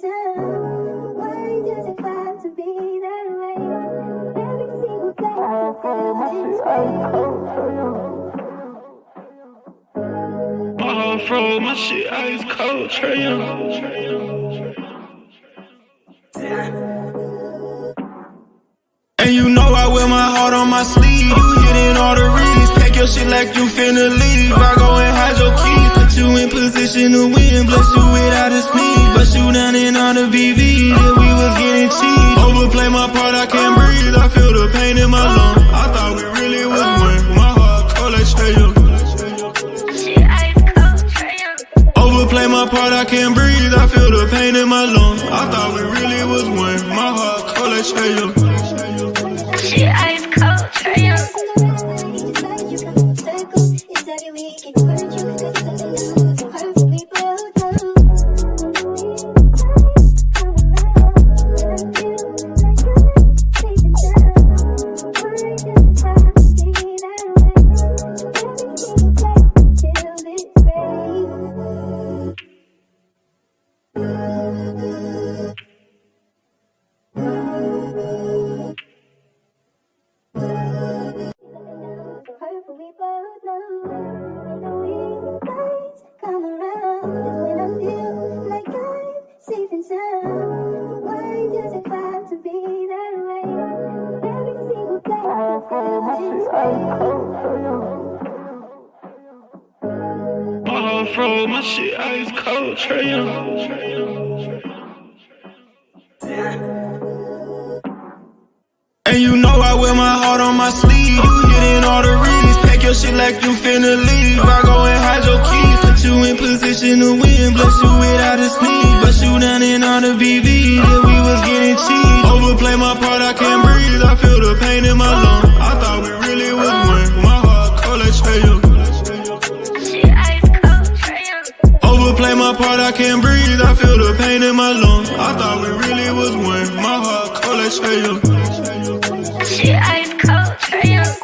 time. Why does it have to be that way? Every single day I feel this way. My heart froze, my shit ice cold, Trae Young. And you know I wear my heart on my sleeve. You hitting all the reads, pack your shit like you finna leave. I go and hide your keys, put you in position to win. Bless you without a speed, bust you down in all the VV. Yeah, we was getting cheap. Overplay my part, I can't breathe. I feel the pain in my lungs. I thought we really was one. My heart cold like Trae Young. Overplay my part, I can't breathe. I feel the pain in my lungs. I thought we really was one. My heart cold like Trae Young. She ice cold, Trae Young. My heart froze, my shit ice cold, Trae Young. And you know I wear my heart on my sleeve. You hitting all the reads, pack your shit like you finna leave. I go and hide your keys, put you in position to win. Bless you without a speed, bust you down in all the VV. Yeah, we was getting cheap. Overplay my part, I can't breathe. I feel the pain in my lungs. I thought we really was one. My heart cold like Trae Young. Overplay my part, I can't breathe. I feel the pain in my lungs. I thought we really was one. My heart cold like Trae Young. She ice cold, Trae Young.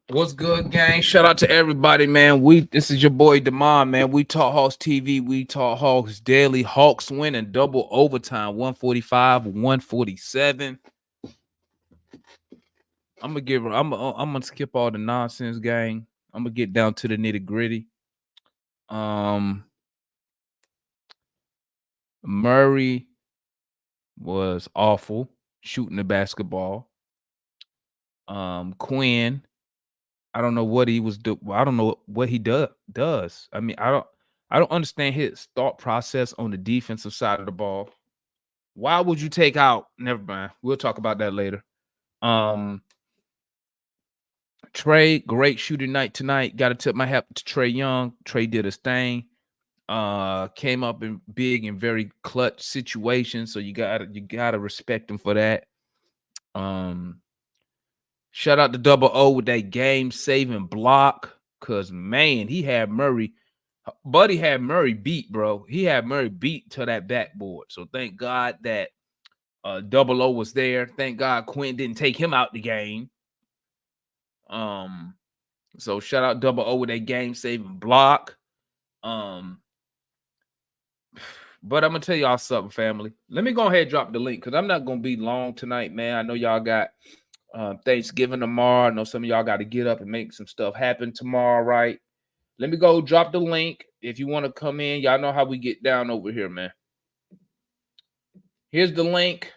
What's good, gang? Shout out to everybody, man. This is your boy Demond, man. We Talk Hawks TV. We Talk Hawks daily. Hawks win in double overtime, 145-147. I'm gonna skip all the nonsense, gang. I'm gonna get down to the nitty gritty. Murray was awful shooting the basketball. Quinn, I don't know what he was doing. I don't know what he does. I mean, I don't understand his thought process on the defensive side of the ball. Why would you take out? Never mind. We'll talk about that later. Trae, great shooting night tonight. Got to tip my hat to Trae Young. Trae did his thing. Came up in big and very clutch situations. So you gotta respect him for that. Shout out to Double O with that game-saving block. Cause man, he had Murray. Buddy had Murray beat, bro. He had Murray beat to that backboard. So thank God that Double O was there. Thank God Quinn didn't take him out the game. So shout out Double O with that game-saving block. But I'm gonna tell y'all something, family. Let me go ahead and drop the link because I'm not gonna be long tonight, man. I know y'all got Thanksgiving tomorrow. I know some of y'all got to get up and make some stuff happen tomorrow, right? Let me go drop the link. If you want to come in, y'all know how we get down over here, man. Here's the link.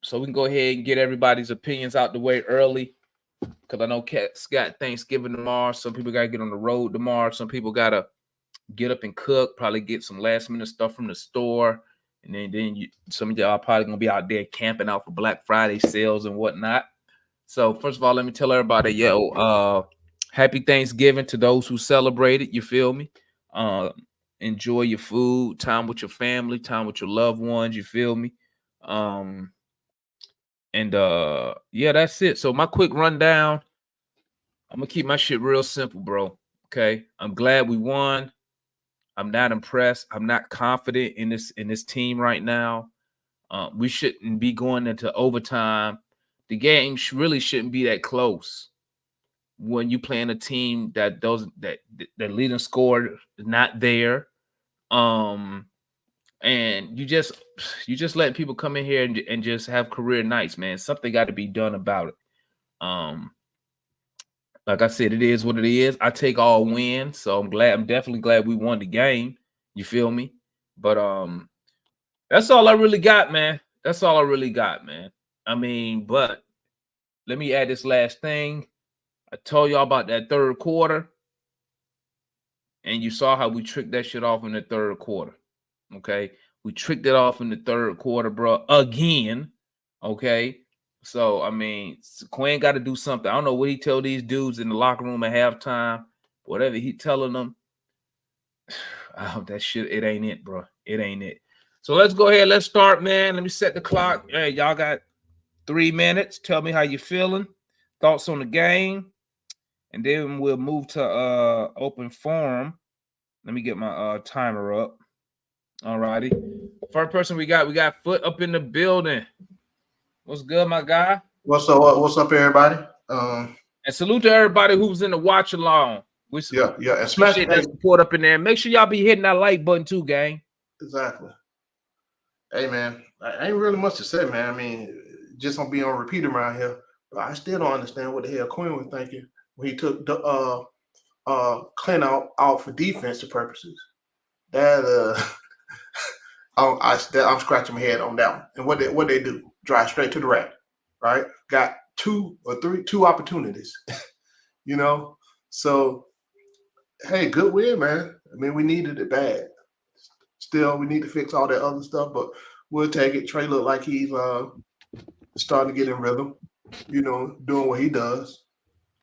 So we can go ahead and get everybody's opinions out the way early. Because I know Cat's got Thanksgiving tomorrow. Some people got to get on the road tomorrow. Some people got to get up and cook, probably get some last minute stuff from the store. And then some of y'all probably going to be out there camping out for Black Friday sales and whatnot. So first of all, let me tell everybody, happy Thanksgiving to those who celebrate it. You feel me? enjoy your food, time with your family, time with your loved ones. You feel me? And yeah, that's it. So my quick rundown. I'm gonna keep my shit real simple, bro. Okay. I'm glad we won. I'm not impressed. I'm not confident in this team right now. We shouldn't be going into overtime. The game really shouldn't be that close when you playing a team that leading scorer is not there. And you just let people come in here and just have career nights, man. Something got to be done about it. Like I said, it is what it is. I take all wins, so I'm definitely glad we won the game. You feel me? But that's all I really got, man. That's all I really got, man. I mean, but let me add this last thing. I told y'all about that third quarter, and you saw how we tricked that shit off in the third quarter. Okay, we tricked it off in the third quarter, bro. Again, okay. So I mean, Quinn got to do something. I don't know what he tell these dudes in the locker room at halftime. Whatever he telling them, that shit, it ain't it, bro. It ain't it. So let's go ahead. Let's start, man. Let me set the clock. Hey, y'all got 3 minutes. Tell me how you feeling. Thoughts on the game, and then we'll move to open forum. Let me get my timer up. All righty. First person we got Foot up in the building. What's good, my guy? What's up, everybody? And salute to everybody who's in the watch along. Yeah. And smash that support up in there. Make sure y'all be hitting that like button too, gang. Exactly. Hey, man, I ain't really much to say, man. I mean, just gonna be on repeat around here. But I still don't understand what the hell Quinn was thinking when he took Clint out for defensive purposes. That I'm scratching my head on that one. And what they do? Drive straight to the rack, right? Got two opportunities, you know. So, hey, good win, man. I mean, we needed it bad. Still, we need to fix all that other stuff, but we'll take it. Trey looked like he's starting to get in rhythm, you know, doing what he does.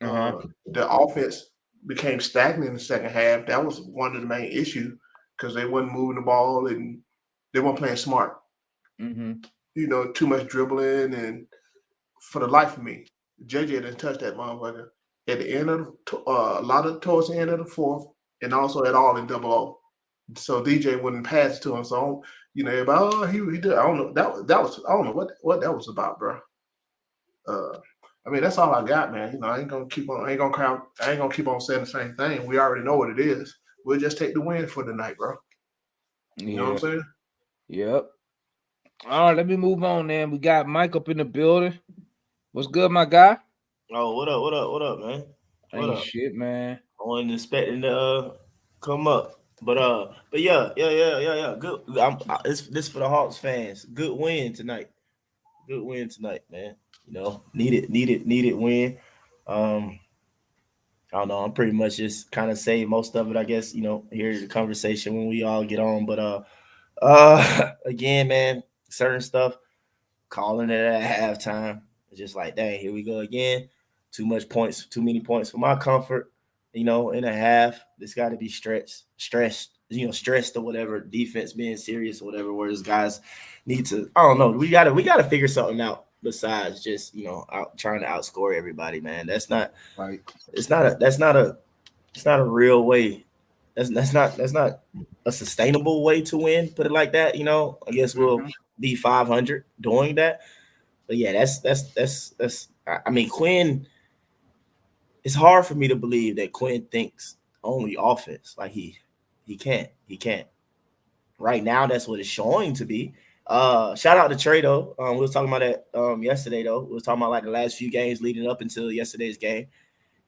The offense became stagnant in the second half. That was one of the main issues because they wasn't moving the ball and they weren't playing smart. You know, too much dribbling, and for the life of me, JJ didn't touch that motherfucker at the end of towards the end of the fourth, and also at all in double O. So DJ wouldn't pass to him. So you know, everybody, he did. I don't know. That was I don't know what that was about, bro. I mean, that's all I got, man. You know, I ain't gonna keep on saying the same thing. We already know what it is. We'll just take the win for the night, bro. You know what I'm saying? Yep. All right, let me move on, then. We got Mike up in the building. What's good, my guy? Oh, what up, man? What up? Shit, man. I wasn't expecting to come up, but yeah. Good. This for the Hawks fans. Good win tonight. Good win tonight, man. You know, needed win. I don't know. I'm pretty much just kind of say most of it, I guess. You know, here's the conversation when we all get on, but again, man. Certain stuff, calling it at halftime. It's just like, dang, here we go again. Too many points for my comfort. You know, in a half, it's got to be stressed, or whatever. Defense being serious or whatever. Whereas guys need to, I don't know. We gotta figure something out besides just, you know, trying to outscore everybody, man. That's not right. It's not a real way. That's not a sustainable way to win. Put it like that, you know. I guess we'll be 500 doing that. But yeah, that's. I mean, Quinn. It's hard for me to believe that Quinn thinks only offense. Like he can't. Right now, that's what it's showing to be. Shout out to Trey though. We were talking about that yesterday though. We were talking about like the last few games leading up until yesterday's game.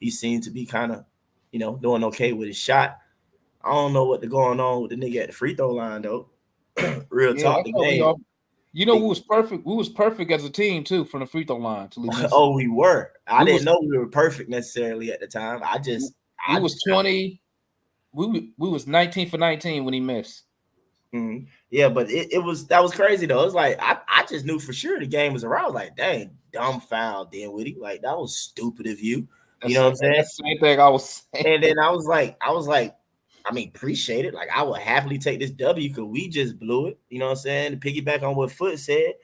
He seemed to be kind of, you know, doing okay with his shot. I don't know what's going on with the nigga at the free throw line though. Real talk. The game. You know, we was perfect. We was perfect as a team too from the free throw line. Oh, we were. I didn't know we were perfect necessarily at the time. We was 20. We was 19 for 19 when he missed. Mm-hmm. Yeah, but that was crazy though. It was like I just knew for sure the game was around. I was like, dang, dumb foul, Dinwiddie. Like that was stupid of you. You know what I'm saying? That's the same thing I was saying. And then I was like, I mean, appreciate it. Like, I would happily take this W because we just blew it. You know what I'm saying? To piggyback on what Foot said,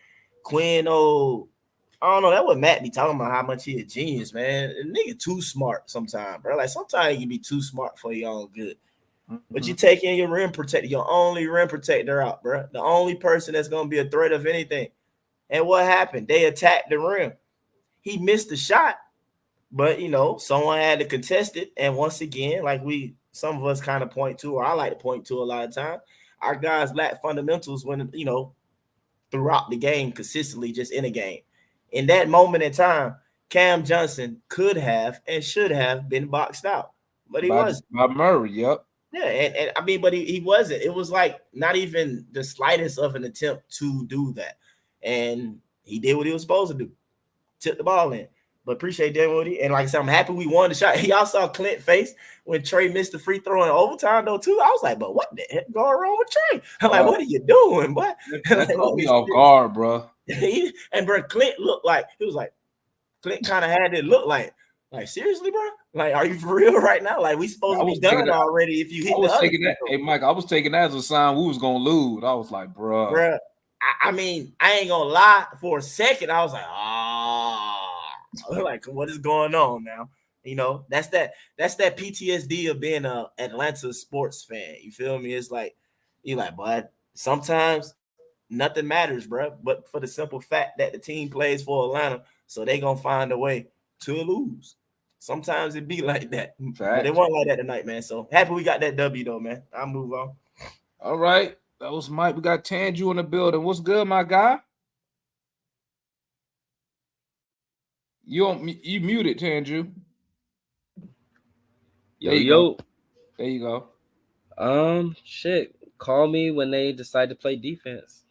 Quinn, I don't know. That what Matt be talking about, how much he a genius, man. The nigga too smart sometimes, bro. Like, sometimes he can be too smart for your own good. But you take in your rim protector, your only rim protector out, bro. The only person that's going to be a threat of anything. And what happened? They attacked the rim. He missed the shot, but, you know, someone had to contest it. And once again, like some of us kind of point to, or I like to point to a lot of time, our guys lack fundamentals when, you know, throughout the game consistently, just in a game. In that moment in time, Cam Johnson could have and should have been boxed out, but he wasn't. By Murray, yep. Yeah, and I mean, but he wasn't. It was like not even the slightest of an attempt to do that. And he did what he was supposed to do. Took the ball in. But appreciate that, Woody. And like I said, I'm happy we won the shot. Y'all saw Clint's face when Trey missed the free throw in overtime, though, too. I was like, but what the heck going wrong with Trey? I'm like, what are you doing, boy? That caught me off guard, bro. And bro, Clint looked like, he was like, Clint kind of had it look like, seriously, bro? Like, are you for real right now? Like, we supposed to be done already if you hit the other people. Hey, Mike, I was taking that as a sign we was going to lose. I was like, bro. I mean, I ain't going to lie. For a second, I was like, like, what is going on now? You know, that's that PTSD of being a Atlanta sports fan. You feel me? It's like, you're like, but sometimes nothing matters, bro. But for the simple fact that the team plays for Atlanta, so they going to find a way to lose. Sometimes it be like that. But it wasn't like that tonight, man. So happy we got that W, though, man. I'll move on. All right. That was Mike. We got Tanju in the building. What's good, my guy? You muted, Tanju. Yo. There you go. Shit. Call me when they decide to play defense.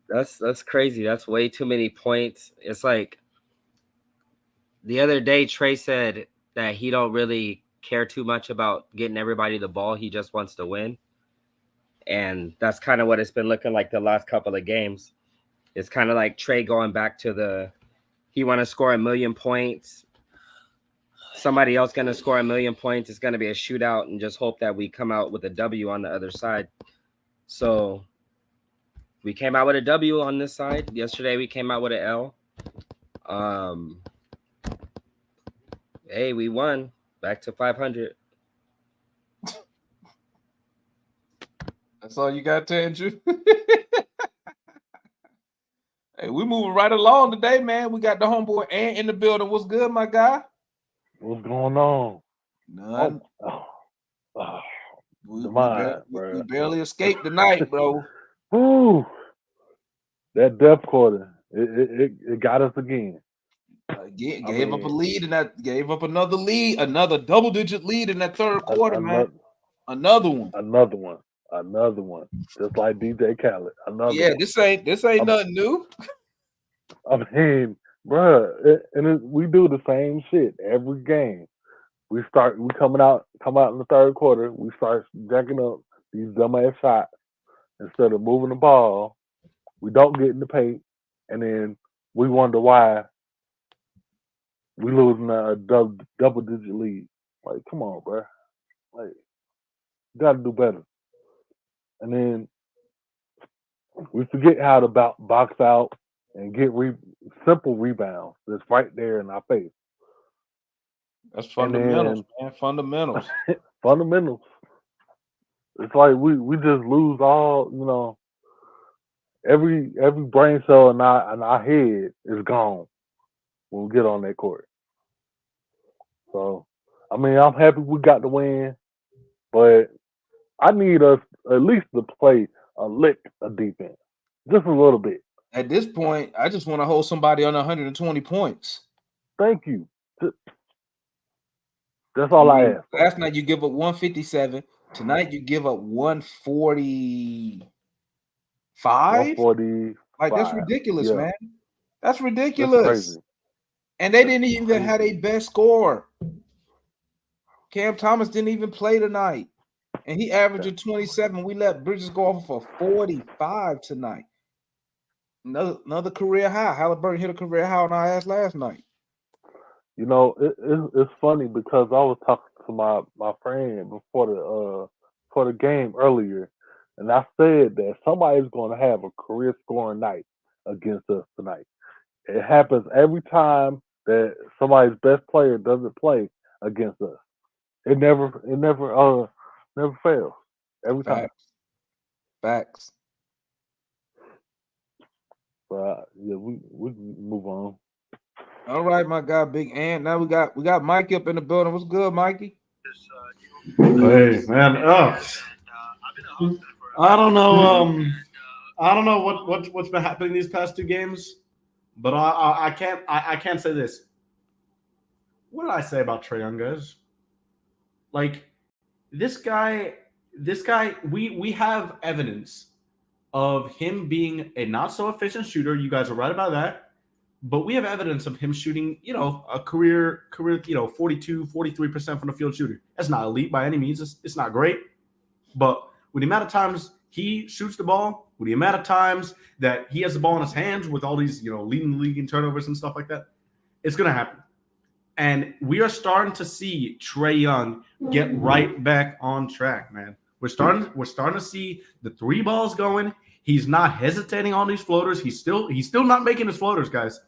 That's crazy. That's way too many points. It's like the other day Trey said that he don't really care too much about getting everybody the ball. He just wants to win. And that's kind of what it's been looking like the last couple of games. It's kind of like Trey going back to he want to score 1 million points. Somebody else going to score 1 million points. It's going to be a shootout and just hope that we come out with a W on the other side. So we came out with a W on this side. Yesterday we came out with an L. Hey, we won. Back to 500. That's all you got, Tanju? Hey, we moving right along today, man. We got the homeboy Ant in the building. What's good, my guy? What's going on? None. We bro. barely escaped tonight, bro. Ooh, that depth quarter, it got us again. Gave up a lead, and that gave up another lead, another double-digit lead in that third quarter, man. Another one. Just like DJ Khaled. Another one. This ain't nothing new. I mean, bro, we do the same shit every game. We come out in the third quarter. We start jacking up these dumbass shots instead of moving the ball. We don't get in the paint, and then we wonder why we losing a double-digit lead. Like, come on, bro. Like, you got to do better. And then we forget how to box out and get simple rebounds that's right there in our face. That's fundamentals, man. Fundamentals. Fundamentals. It's like we just lose all, you know, every brain cell in our head is gone when we get on that court. So, I mean, I'm happy we got the win, but I need us at least to play a lick of defense, just a little bit. At this point, I just want to hold somebody on 120 points. Thank you. That's all I ask. Last night you give up 157. Tonight you give up 145. 145. Like, that's ridiculous, man. That's ridiculous. That's crazy. And they didn't even have a best scorer. Cam Thomas didn't even play tonight. And he averaged 27. We let Bridges go off for 45 tonight. Another career high. Halliburton hit a career high on our ass last night. You know, it's funny because I was talking to my friend before the game earlier, and I said that somebody's going to have a career scoring night against us tonight. It happens every time that somebody's best player doesn't play against us. It never fails every time. Facts. But yeah, we can move on. All right, my guy, Big Ant. Now we got Mikey up in the building. What's good, Mikey? Hey man, I don't know. I don't know what's been happening these past two games, but I can't say this. What did I say about Trae Young, guys? Like this guy, we have evidence of him being a not so efficient shooter. You guys are right about that. But we have evidence of him shooting, a career, 42, 43% from the field shooter. That's not elite by any means. It's not great. But with the amount of times he shoots the ball, with the amount of times that he has the ball in his hands with all these, leading the league in turnovers and stuff like that, it's going to happen. And we are starting to see Trae Young get right back on track, man. We're starting to see the three balls going. He's not hesitating on these floaters. He's still not making his floaters, guys.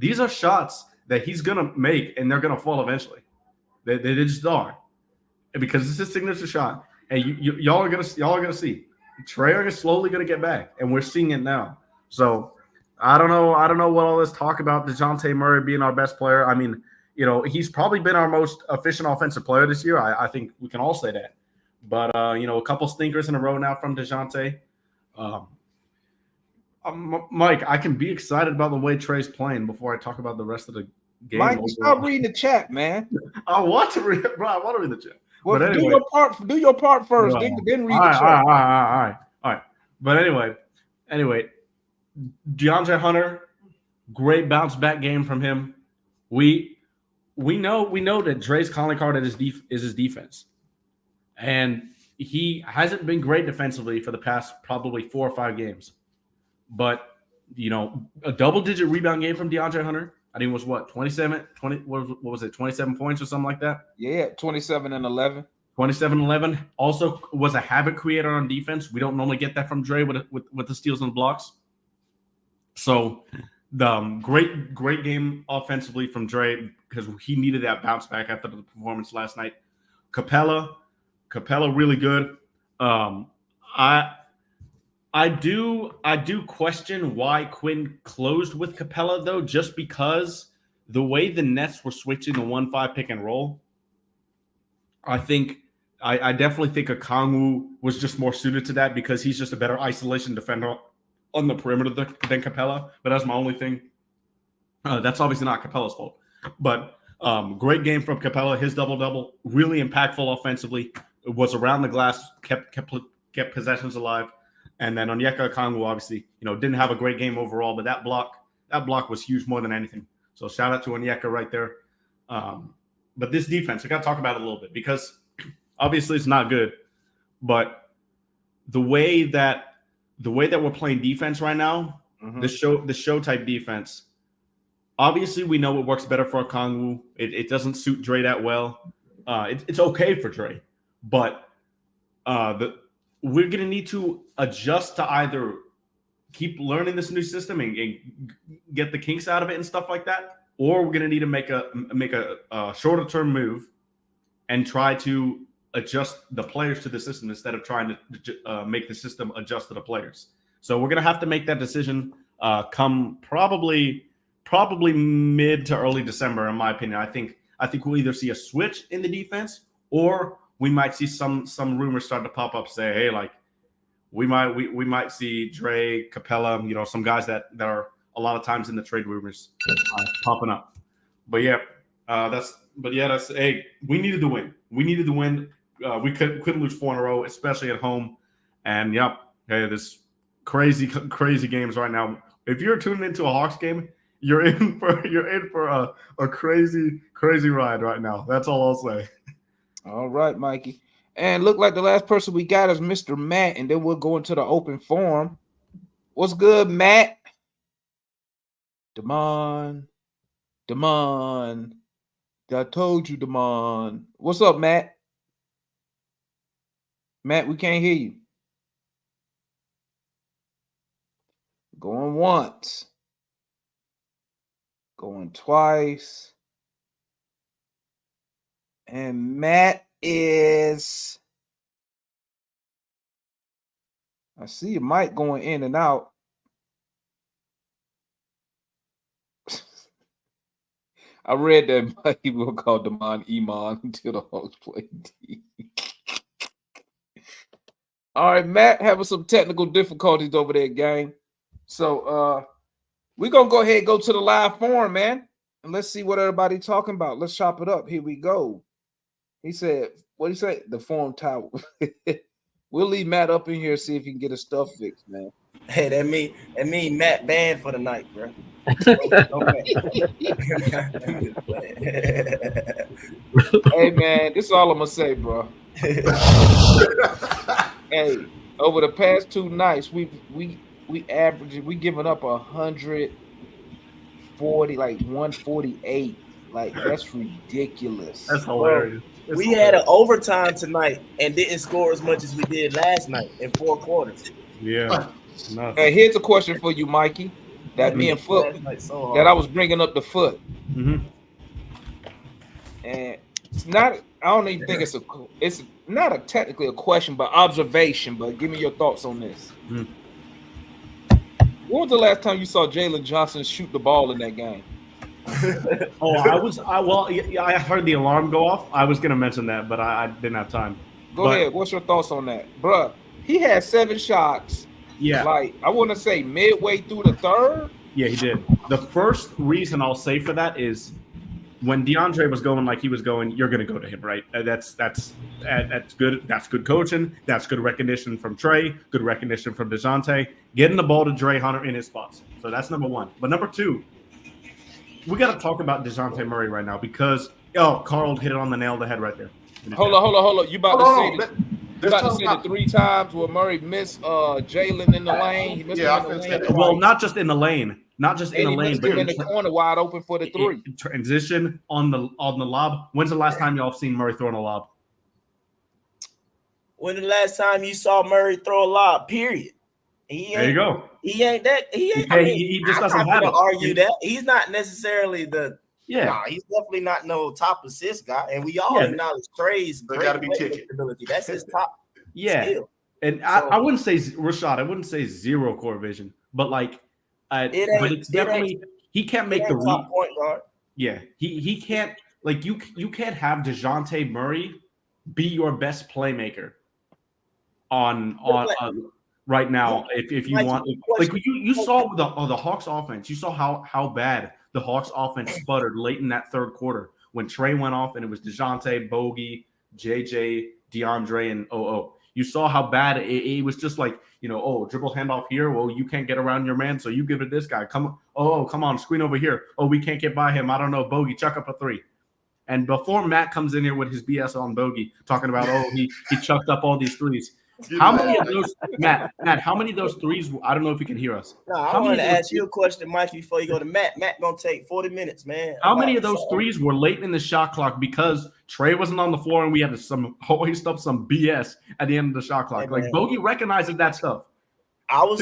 These are shots that he's gonna make, and they're gonna fall eventually. They just are, because it's his signature shot. And y'all are gonna see Trae Young is slowly gonna get back, and we're seeing it now. So I don't know what all this talk about DeJounte Murray being our best player. I mean, he's probably been our most efficient offensive player this year. I think we can all say that. But a couple stinkers in a row now from DeJounte. Mike, I can be excited about the way Trae's playing before I talk about the rest of the game. Mike, stop reading the chat, man. I want to read, bro. I want to read the chat. Well, but anyway, do your part first. No. Then read the chat. All right. But anyway, DeAndre Hunter, great bounce back game from him. We know that Dre's calling card is his defense, and he hasn't been great defensively for the past probably 4 or 5 games. But, a double-digit rebound game from DeAndre Hunter. I think it was 27 points or something like that? Yeah, 27 and 11. 27-11. Also was a havoc creator on defense. We don't normally get that from Dre with the steals and blocks. So the great game offensively from Dre, because he needed that bounce back after the performance last night. Capella really good. I do question why Quinn closed with Capella, though, just because the way the Nets were switching the 1-5 pick and roll. I definitely think Okongwu was just more suited to that because he's just a better isolation defender on the perimeter than Capella. But that's my only thing. That's obviously not Capella's fault. But great game from Capella. His double-double, really impactful offensively. It was around the glass, kept possessions alive. And then Onyeka Okongwu, obviously, didn't have a great game overall, but that block was huge more than anything. So shout out to Onyeka right there. But this defense, I got to talk about it a little bit because obviously it's not good, but the way that we're playing defense right now, the show type defense, obviously we know it works better for Okongwu. It doesn't suit Dre that well. It's okay for Dre, but we're going to need to adjust to either keep learning this new system and get the kinks out of it and stuff like that, or we're going to need to make a shorter term move and try to adjust the players to the system instead of trying to make the system adjust to the players. So we're going to have to make that decision come probably mid to early December, in my opinion. I think we'll either see a switch in the defense, or we might see some rumors start to pop up, say, hey, like we might see Dre, Capella, some guys that are a lot of times in the trade rumors popping up. But that's hey, we needed to win. We couldn't lose 4 in a row, especially at home. And hey, this crazy games right now. If you're tuning into a Hawks game, you're in for a crazy ride right now. That's all I'll say. All right, Mikey. And look like the last person we got is Mr. Matt, and then we'll go into the open forum. What's good, Matt? Damon. Damon. I told you, Damon. What's up, Matt? Matt, we can't hear you. Going once. Going twice. And Matt is... I see your mic going in and out. I read that he will call Damon Iman until the Hawks play D. All right, Matt having some technical difficulties over there, gang. So we're gonna go ahead and go to the live forum, man. And let's see what everybody's talking about. Let's chop it up. Here we go. He said, what did he say? The forum tower. We'll leave Matt up in here, see if he can get his stuff fixed, man. Hey, that mean Matt banned for the night, bro. Hey, man, this is all I'm gonna say, bro. Hey, over the past 2 nights, we averaged, we giving up 140, like 148. Like, that's ridiculous. That's hilarious. We had an overtime tonight and didn't score as much as we did last night in 4 quarters. Yeah. Hey, here's a question for you, Mikey. That me and Foot, that I was bringing up the Foot. Mm-hmm. And it's not, I don't even think it's not a technically a question, but observation. But give me your thoughts on this. Mm. When was the last time you saw Jalen Johnson shoot the ball in that game? I heard the alarm go off. I was going to mention that, but I didn't have time. Go ahead. What's your thoughts on that? Bruh, he had 7 shots. Yeah. Like, I want to say midway through the third. Yeah, he did. The first reason I'll say for that is when DeAndre was going like he was going, you're going to go to him, right? That's good. That's good coaching. That's good recognition from Trey. Good recognition from DeJounte. Getting the ball to Dre Hunter in his spots. So that's number 1. But number 2, we got to talk about DeJounte Murray right now because Carl hit it on the nail of the head right there. Hold on. You about to say that? You about to say the 3 times where Murray missed Jalen in the lane? He missed him in the lane. Well, not just in the lane, but in the corner wide open for the 3. Transition on the lob. When's the last time y'all seen Murray throwing a lob? When the last time you saw Murray throw a lob? Period. There you go. He ain't that. He just doesn't have it. Argue that he's not necessarily the. Yeah, nah, he's definitely not no top assist guy, and we all acknowledge Trey's They got to be kicking. ability. That's his top. Yeah, skill. And I wouldn't say Rashad. I wouldn't say 0 core vision, but like, but it's definitely he can't make the top point guard. Yeah, he can't like you can't have DeJounte Murray be your best playmaker on right now if you want like you saw the Hawks offense. You saw how bad the Hawks offense sputtered late in that third quarter when Trey went off and it was DeJounte, Bogey, JJ, DeAndre, and OO. You saw how bad it was just like, dribble handoff here. Well, you can't get around your man, so you give it to this guy. Come on, screen over here. Oh, we can't get by him. I don't know, Bogey, chuck up a 3. And before Matt comes in here with his BS on Bogey, talking about, he chucked up all these 3s. How many of those, Matt, how many of those 3s, I don't know if you can hear us. No, I want to ask you a question, Mike, before you go to Matt. Matt going to take 40 minutes, man. How many of those 3s were late in the shot clock because Trey wasn't on the floor and we had to hoist up some BS at the end of the shot clock? Hey, like, Bogey recognizes that stuff. I was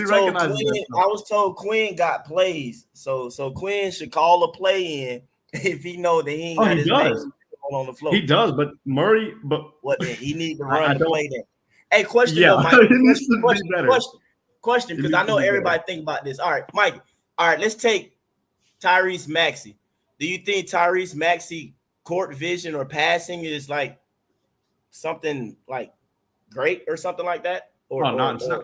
told Quinn got plays, so Quinn should call a play in if he know that he ain't got his name on the floor. He does, but Murray, what then? He need to run the play then. Hey, question, yeah, though, Mike. Question, because I know everybody think about this. All right, Mike. All right, let's take Tyrese Maxey. Do you think Tyrese Maxey court vision or passing is like something like great or something like that? Or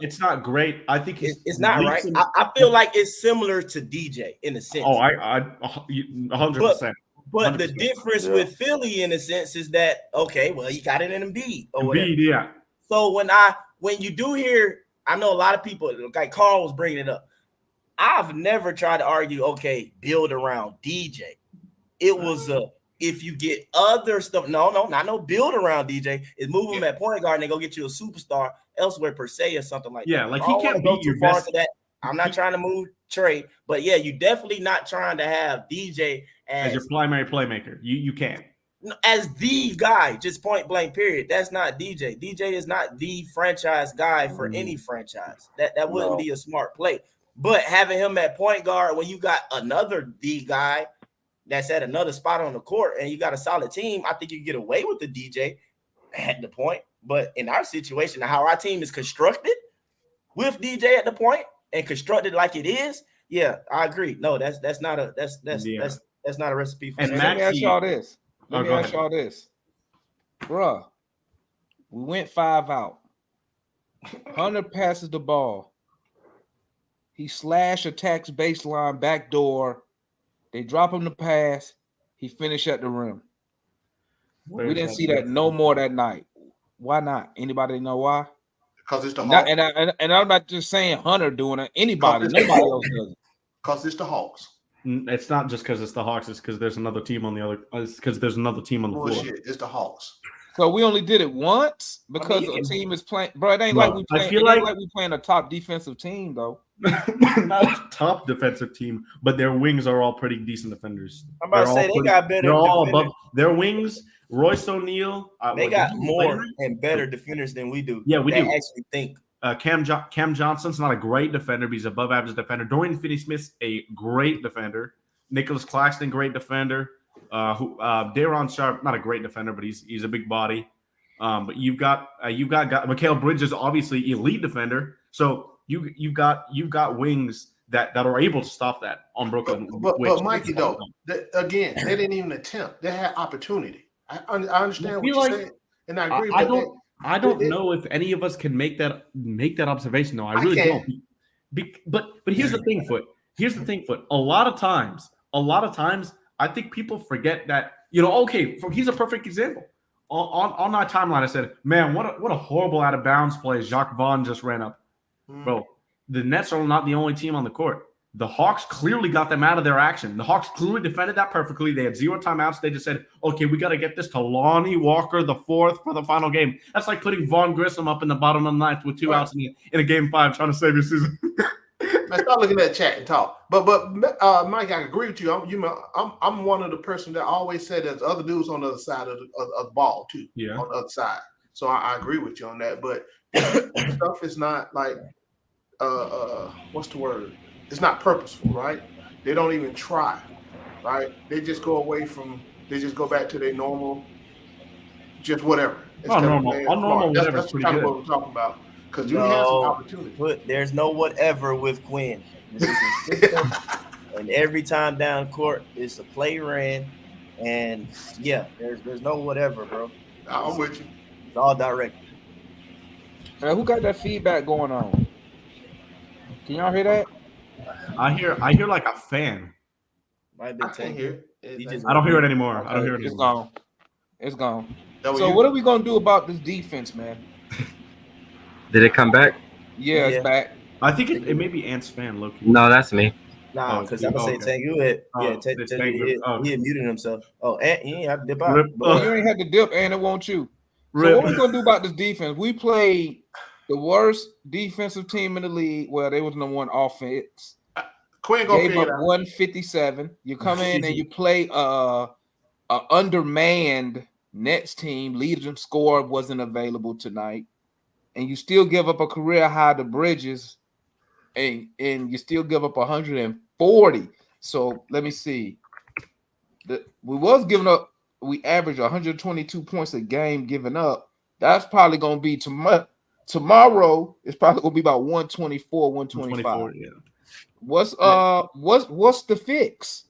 it's not great. I think it's not right. I feel like it's similar to DJ in a sense. Oh, I 100%. But the difference with Philly in a sense is that he got it in Embiid or whatever. Embiid, yeah. So when you do hear, I know a lot of people, like Carl was bringing it up. I've never tried to argue, build around DJ. It was if you get other stuff, not no build around DJ. It's move him at point guard and they go get you a superstar elsewhere per se or something like that. Yeah, like he can't be your best. I'm not trying to move Trey, but yeah, you definitely not trying to have DJ As your primary playmaker. You can't. as the guy, just point blank, period. That's not DJ. DJ is not the franchise guy for any franchise. That wouldn't be a smart play. But having him at point guard when you got another D guy that's at another spot on the court and you got a solid team, I think you can get away with the DJ at the point. But in our situation, how our team is constructed with DJ at the point and constructed like it is, yeah, I agree. No, that's not a that's not a recipe for. And Let me ask y'all this. Let me go ask ahead. y'all this. Bruh, we went 5 out. Hunter passes the ball. He attacks baseline, backdoor. They drop him the pass. He finished at the rim. We didn't see that no more that night. Why not? Anybody know why? Because it's the Not, Hawks. and I'm not just saying Hunter doing it. Anybody, nobody else does it. Because it's the Hawks. It's not just because it's the Hawks. It's because there's another team on the other. It's because there's another team on the floor. Bullshit. It's the Hawks. So we only did it once because you a can- team is playing. Bro, it ain't Bro, like we I playing. feel It ain't like- like we playing a top defensive team though. Not a top defensive team, but their wings are all pretty decent defenders. I'm about to They're say all they pretty- got better They're all defenders. above their wings. Royce O'Neal. They got did you more play him? and better defenders than we do. Yeah, we that do. actually think. Cam Johnson's not a great defender, but he's above average defender. Dorian Finney-Smith's a great defender. Nicholas Claxton, great defender. Daron Sharp, not a great defender, but he's a big body. But you've got Mikal Bridges, obviously elite defender. So you've got wings that are able to stop that on Brooklyn. But Mikey, though, again, they didn't even attempt. They had opportunity. I understand what you're saying, and I agree. I don't know if any of us can make that observation, though. I really don't. But here's the thing, Foot. Here's the thing, Foot. A lot of times, I think people forget that. Okay, here's a perfect example. On my timeline, I said, "Man, what a horrible out of bounds play Jacques Vaughn just ran up." Bro, the Nets are not the only team on the court. The Hawks clearly got them out of their action. The Hawks clearly defended that perfectly. They had 0 timeouts. They just said, okay, we got to get this to Lonnie Walker the 4th for the final game. That's like putting Vaughn Grissom up in the bottom of the 9th with 2 outs in a game 5 trying to save your season. Man, start looking at the chat and talk. But Mike, I agree with you. I'm one of the person that always said there's other dudes on the other side of the ball too. Yeah. On the other side. So I agree with you on that. But stuff is not like what's the word? It's not purposeful, right? They don't even try, right? They just go back to their normal, just whatever. Normal whatever. That's Pretty kind good. of what we're talking about. Because you have some opportunity. But there's no whatever with Quinn. This is his system, and every time down court, it's a play ran, and yeah, there's no whatever, bro. I'm with you. It's all direct. Who got that feedback going on? Can y'all hear that? I hear like a fan. Might be I can't hear it. I don't hear it anymore. Okay, I don't hear it It's anymore. gone. It's gone. That was So you? what are we gonna do about this defense, man? Did it come back? Yeah, Yeah. it's back. I think it may be Ant's fan, Loki. No, that's me. Nah, Oh, because I'm gonna say okay. Tengu had it's Tengu. he Oh. had muted himself. Oh, and he ain't have to dip out. Rip. But, You ain't had to dip, and it won't you. So Rip. what we gonna do about this defense? We played the worst defensive team in the league. Well, they was number 1 offense. Quinn gonna Gave figure up it out. 157. You come in and you play a undermanned Nets team. Leader score wasn't available tonight, and you still give up a career high to Bridges, and you still give up 140. So let me see. We averaged 122 points a game giving up. That's probably gonna be tomorrow. Tomorrow it's probably gonna be about 124, 125. Yeah. What's the fix?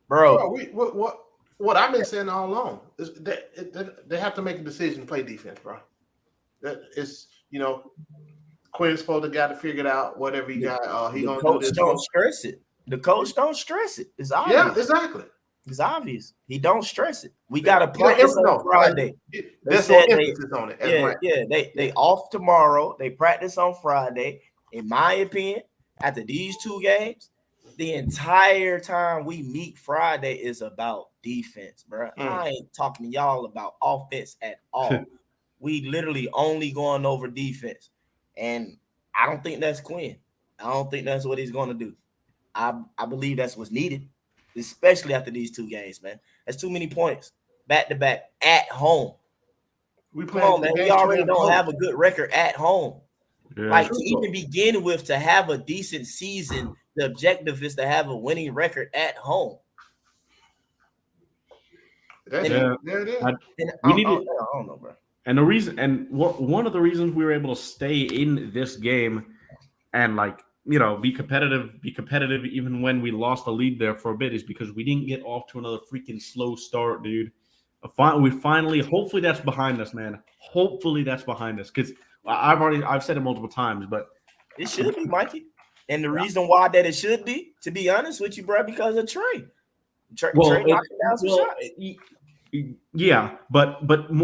bro, What I've been saying all along is that they have to make a decision to play defense, bro. That is, Quinn's supposed to got to figure it out. Whatever he got, he the gonna do coach this. don't stress it. The coach don't stress it. It's obvious. Yeah, exactly. It's obvious. He don't stress it. We got to Yeah, practice no, on Friday. There's said no they- emphasis on it. They off tomorrow. They practice on Friday. In my opinion, after these 2 games, the entire time we meet Friday is about defense, bro. I ain't talking to y'all about offense at all. We literally only going over defense, and I don't think that's Quinn. I don't think that's what he's going to do. I believe that's what's needed, especially after these 2 games, man. That's too many points back to back at home. We Come on, man. We already don't have a good. good record at home. Yeah. Like to even begin with, to have a decent season, the objective is to have a winning record at home. There it is. And We I need don't it. know, bro. And the reason, and one of the reasons we were able to stay in this game and like, you know, be competitive even when we lost the lead there for a bit is because we didn't get off to another freaking slow start, dude. We finally, hopefully that's behind us, man. Hopefully that's behind us, because I've said it multiple times, but It should be, Mikey. And the reason why that it should be, to be honest with you, bro, because of Trey. Trey knocking down some shots. Yeah, but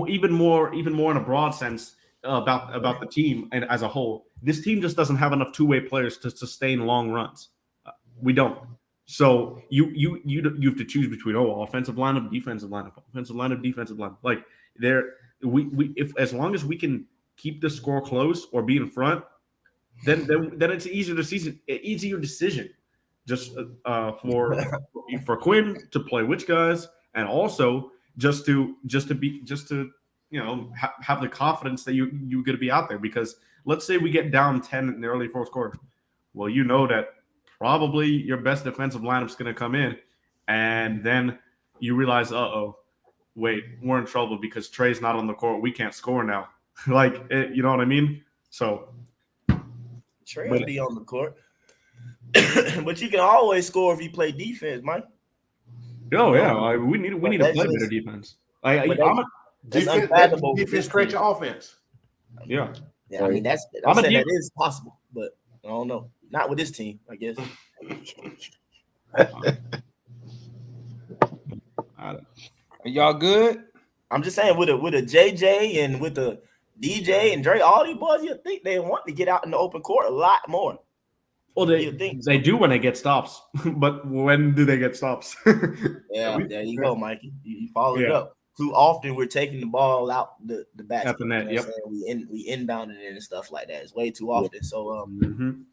even more in a broad sense about the team and as a whole, this team just doesn't have enough two-way players to sustain long runs. We don't. So you have to choose between offensive lineup, defensive lineup, offensive lineup, defensive lineup. Like if as long as we can keep the score close or be in front, then it's an easier decision just for Quinn to play which guys, and also just to have the confidence that you're going to be out there, because let's say we get down 10 in the early fourth quarter. Well, you know that probably your best defensive lineup is going to come in, and then you realize, wait, we're in trouble because Trey's not on the court. We can't score now. You know what I mean? So Trey will be on the court, but you can always score if you play defense, Mike. Oh yeah, we need to play better defense. Defense creates your offense. Yeah, I mean that is possible, but I don't know. Not with this team, I guess. Are y'all good? I'm just saying with a JJ and with the DJ and Dre, all these boys, you think they want to get out in the open court a lot more. Well, they do when they get stops, but when do they get stops? Yeah, there you go, Mikey. You followed it up. Too often we're taking the ball out the basket. At the net, yep. We inbounding it and stuff like that. It's way too often. So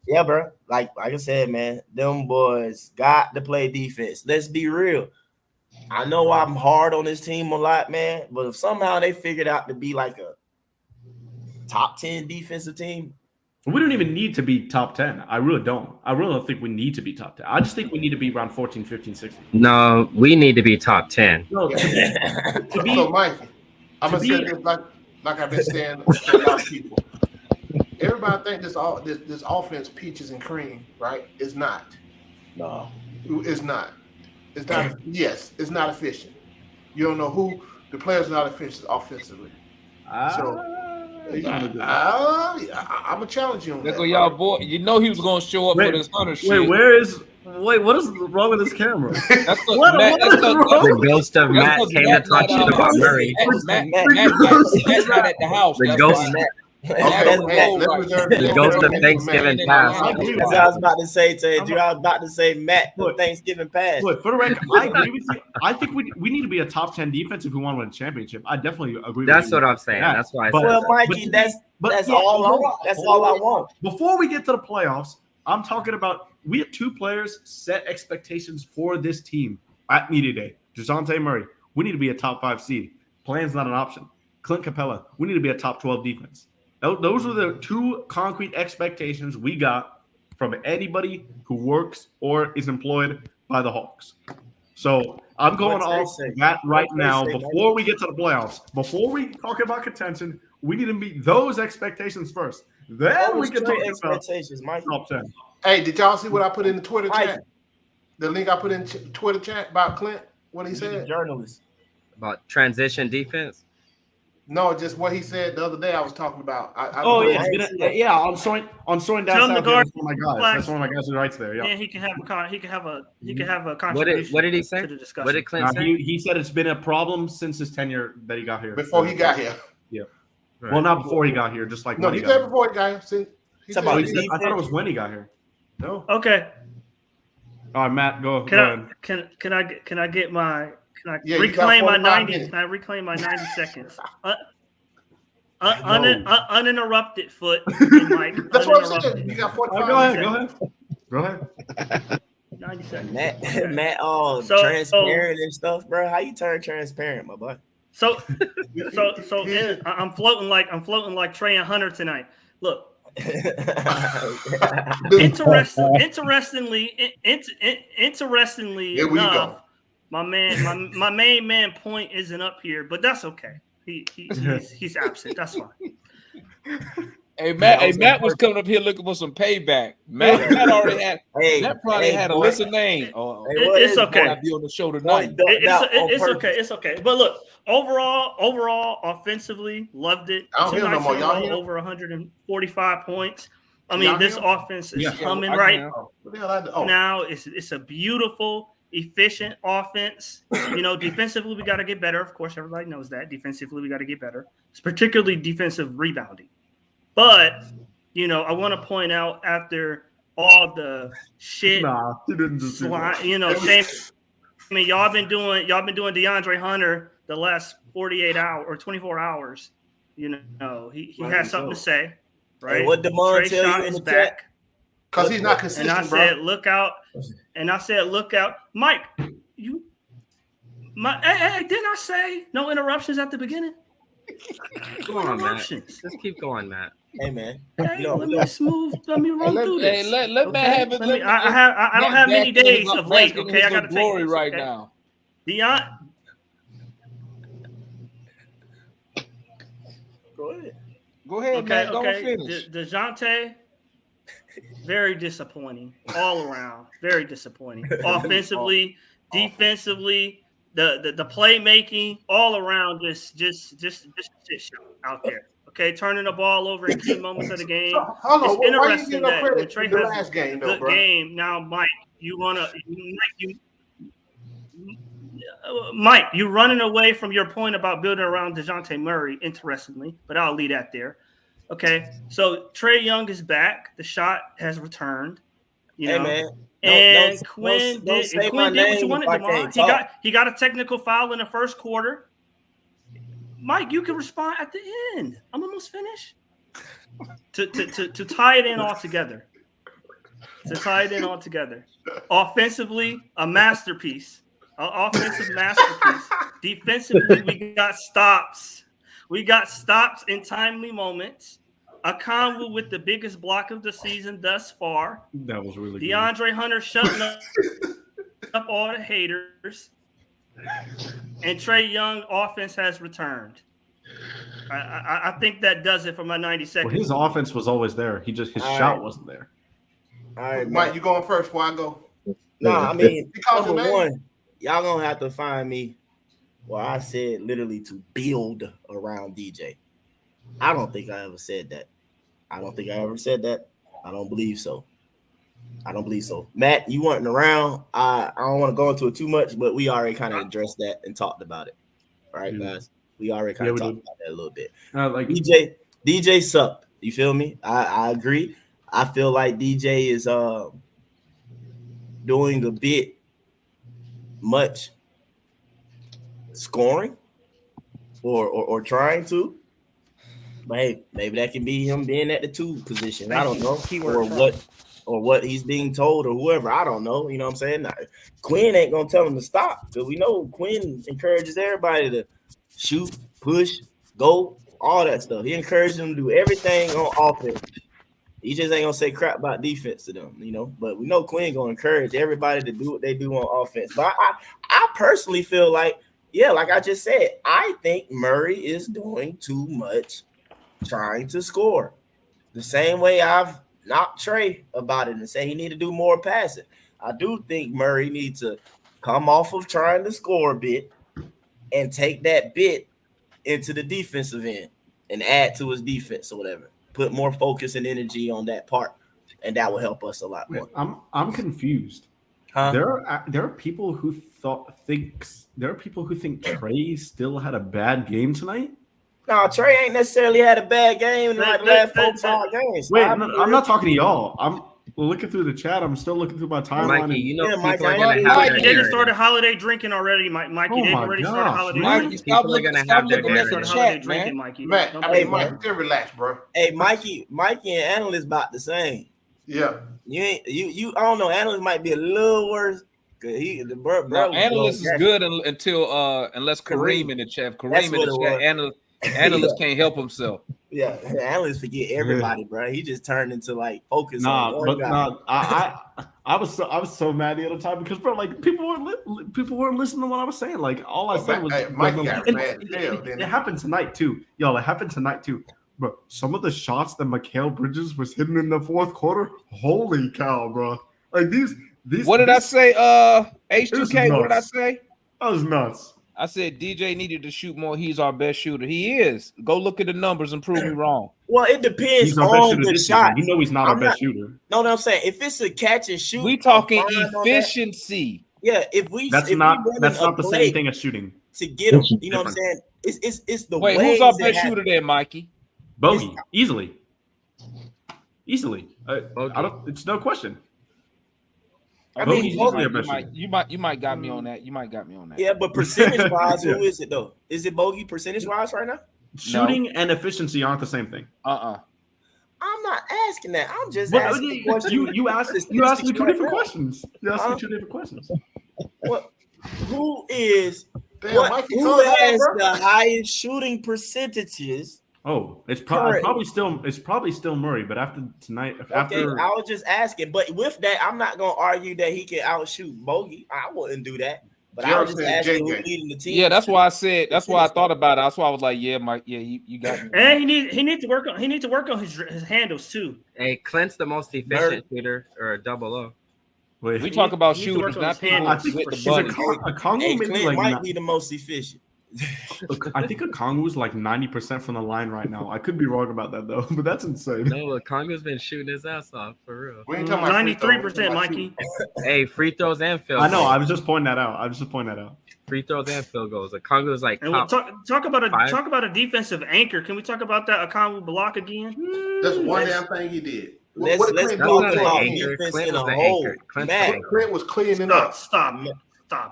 yeah, bro. Like I said, man, them boys got to play defense. Let's be real. I know I'm hard on this team a lot, man, but if somehow they figured out to be like a top 10 defensive team, we don't even need to be top 10. I really don't. I really don't think we need to be top 10. I just think we need to be around 14, 15, 16. No, we need to be top 10. No, So, Mikey, I'm going to say this like I've been saying to a lot of people. Everybody think this offense peaches and cream, right? It's not. No. It's not. It's not. Yes, it's not efficient. You don't know who the players are not efficient offensively. I'm gonna challenge you on that. Look at y'all boy. You know he was gonna show up for this Hunter shit. What is wrong with this camera? That's The ghost of Matt came to talk shit about Murray. Matt's not at the house. The ghost. The ghost of Thanksgiving past. That's what I was about to say to you. I was about to say Matt, Thanksgiving past. Look, for the record, I agree with you. I think we need to be a top 10 defense if we want to win a championship. I definitely agree with you. That's what I'm saying. That's why I said Well, Mikey, that's all I want. Before we get to the playoffs, I'm talking about we had two players set expectations for this team at media day. DeJounte Murray, we need to be a top 5 seed. Plan's not an option. Clint Capella, we need to be a top 12 defense. Those are the two concrete expectations we got from anybody who works or is employed by the Hawks. So I'm going off that right now. Before we get to the playoffs, before we talk about contention, we need to meet those expectations first. Then we can talk expectations, Mike. Top 10. Hey, did y'all see what I put in the Twitter chat? The link I put in Twitter chat about Clint, what he said? Journalist. About transition defense. No, just what he said the other day. I was talking about. On Soin down south. That's one of my guys. That's one of my guys who writes there. Yeah, he can have a contribution. What did he say? To the discussion. What did Clint say? He said it's been a problem since his tenure that he got here. Before he got here. Yeah. Right. Well, not before he got here. Just like no, he said before he got here. I thought it was when he got here. No. Okay. All right, Matt, go ahead. Can I get my? Can I Yeah, reclaim my 90? minutes. Can I reclaim my 90 seconds? Uninterrupted foot. And Mike, That's what I'm saying. uninterrupted. You got Oh, 45 go ahead. seconds. Go ahead. 90 seconds. Matt, So- transparent and stuff, bro. How you turn transparent, my boy? So I'm floating like Trey and Hunter tonight. Look, interestingly Here we enough, go. my main man point isn't up here, but that's okay. He's absent. That's fine. Hey Matt was coming up here looking for some payback. Matt already had. Matt probably had a list of names. It's okay. Be on the show tonight. It's okay. But look, overall, offensively, loved it. I don't hear no more. Y'all Tonight's hear? over 145 points. I Y'all mean, this hear? offense is Yeah. humming I right can. What the hell I do? Oh, now. It's a beautiful, efficient offense. You know, defensively we got to get better. Of course, everybody knows that. Defensively we got to get better. It's particularly defensive rebounding. But you know, I want to point out after all the shit, Nah, you didn't just do that. you know, shame. I mean, y'all been doing DeAndre Hunter the last 48 hours or 24 hours. You know, he has something to say, right? Hey, what Damon Trey tell you Shot in is the back. chat? because he's not And consistent, I bro. said, look out. And I said, look out. Mike, hey, didn't I say no interruptions at the beginning? Come on, Matt. Interruptions. Just keep going, Matt. Hey, man. Hey, You know, let me run through this. Let okay? Matt have it. Let me- I don't have many days of late. Okay, I got to take glory this, right okay? now. go ahead. Go ahead, Okay, Matt. Don't okay. finish. DeJounte, very disappointing all around. Very disappointing. Offensively, defensively, the playmaking, all around, just a shit show out there. Okay, turning the ball over in key moments of the game. Hold on. It's Why you interesting give no that when credit Trey to the has last game, a though, good bro? game, now Mike, Mike, you're running away from your point about building around DeJounte Murray, interestingly, but I'll leave that there. Okay, so Trae Young is back. The shot has returned. You know, Hey, man. and Don't Quinn say did my what you name wanted, if I DeMar. can't talk. He got a technical foul in the first quarter. Mike, you can respond at the end. I'm almost finished. To tie it in all together. Offensively, a masterpiece. An offensive masterpiece. Defensively, we got stops. We got stops in timely moments. Okongwu with the biggest block of the season thus far. That was really good. DeAndre Hunter shutting up all the haters. And Trae Young offense has returned. I think that does it for my 90 Well, seconds. his offense was always there. His All shot right. wasn't there. All right, Mike, man. you going first before I go? Nah, I mean, He called your number name? one, y'all gonna have to find me where I said literally to build around DJ. I don't think I ever said that. I don't think I ever said that. I don't believe so. Matt, you weren't around. I don't want to go into it too much, but we already kind of addressed that and talked about it. All right, Yeah. guys. We already kind of we talked did. about that a little bit. Like DJ sucked. You feel me? I agree. I feel like DJ is doing a bit much scoring or trying to. But hey, maybe that can be him being at the 2 position. I don't know. Or what he's being told or whoever. I don't know. You know what I'm saying? Now, Quinn ain't gonna tell him to stop because we know Quinn encourages everybody to shoot, push, go, all that stuff. He encourages them to do everything on offense. He just ain't gonna say crap about defense to them, you know. But we know Quinn gonna encourage everybody to do what they do on offense. But I personally feel like, yeah, like I just said, I think Murray is doing too much trying to score. The same way I've knocked Trey about it and say he need to do more passing. I do think Murray needs to come off of trying to score a bit and take that bit into the defensive end and add to his defense or whatever. Put more focus and energy on that part, and that will help us a lot more. I'm confused. Huh? There are people who think Trey still had a bad game tonight. No, Trey ain't necessarily had a bad game in like the last 4 or 5 games. Wait, I'm not talking to y'all. looking through the chat. I'm still looking through my timeline. Mikey, you know Yeah, people Mikey, are I gonna know have Mike, their you didn't day. start holiday drinking already, Mikey. Oh You didn't my already start gosh, holiday man. drinking. Stop People are looking, gonna stop have their looking day. at the Start holiday chat, drinking, man. Mikey. Matt, Don't hey, play Mike, that. just relax, bro. Hey, Mikey and Analyst about the same. Yeah. You ain't you. I don't know. Analyst might be a little worse. Cause the bro No, was analyst is going good until unless Kareem Kareem. in the chat. If That's Kareem in what the it chat, was. analyst can't help himself. Yeah, the analyst forget everybody, bro. He just turned into like focus on one guy. I was so mad the other time because bro, like people weren't listening to what I was saying. Like all I said was Mike got and mad as hell, didn't it he? happened tonight too, y'all. It happened tonight too. Bro, some of the shots that Mikal Bridges was hitting in the fourth quarter, holy cow, bro! Like these. What did I say? This is H2K. What did I nuts. say? That was nuts. I said DJ needed to shoot more. He's our best shooter. He is. Go look at the numbers and prove me wrong. Well, it depends He's our best on shooter the this season. shot. You know he's not our best shooter. No, I'm saying if it's a catch and shoot, We talking I'm fine on that. efficiency. Yeah, if we That's if not we running that's a not the play same thing as shooting. to get him. It's You know what I'm different. saying? It's the Wait, ways who's our it best happens. shooter there, Mikey? Bogey, easily. I Bogey. don't. It's no question. I mean, Bogey's Bogey- easily our best shooter. You might got me on that. You might got me on that. Yeah, but percentage wise, Yeah. who is it though? Is it Bogey percentage wise right now? Shooting and efficiency aren't the same thing. I'm not asking that. I'm just Well, asking the question. you asked me two different questions. You asked me two different questions. What? Who is? Damn, Mikey, Who calm down, has bro. the highest shooting percentages? Oh, it's Currently. probably still Murray, but after tonight, Okay, I was just asking. But with that, I'm not gonna argue that he can outshoot Bogey. I wouldn't do that. But I was just asking who leading the team. Yeah, that's why I said. That's why I thought about it. That's why I was like, "Yeah, Mike. Yeah, you got me." And he needs to work on his handles too. Hey, Clint's the most efficient shooter or a double O. Wait, We talk about he needs to work shooters, on not his people handles with for the sure. bunny. Congo Hey, maybe Clint like might be the most efficient. I think a Kongo's like 90% from the line right now. I could be wrong about that though, but that's insane. No, Congo's been shooting his ass off for real. We ain't talking about free throws, 93%, Mikey. Hey, free throws and field I know. goals. I was just pointing that out. Free throws and field goals. The Congo's like And we'll top. talk about five. a defensive anchor. Can we talk about that Akongu block again? That's one damn thing he did. Let's What did let's Clint That's do? not talk an about anchor. defense Clint in a was the whole. anchor. Clint's Matt, the anchor. Clint was cleaning up. Stop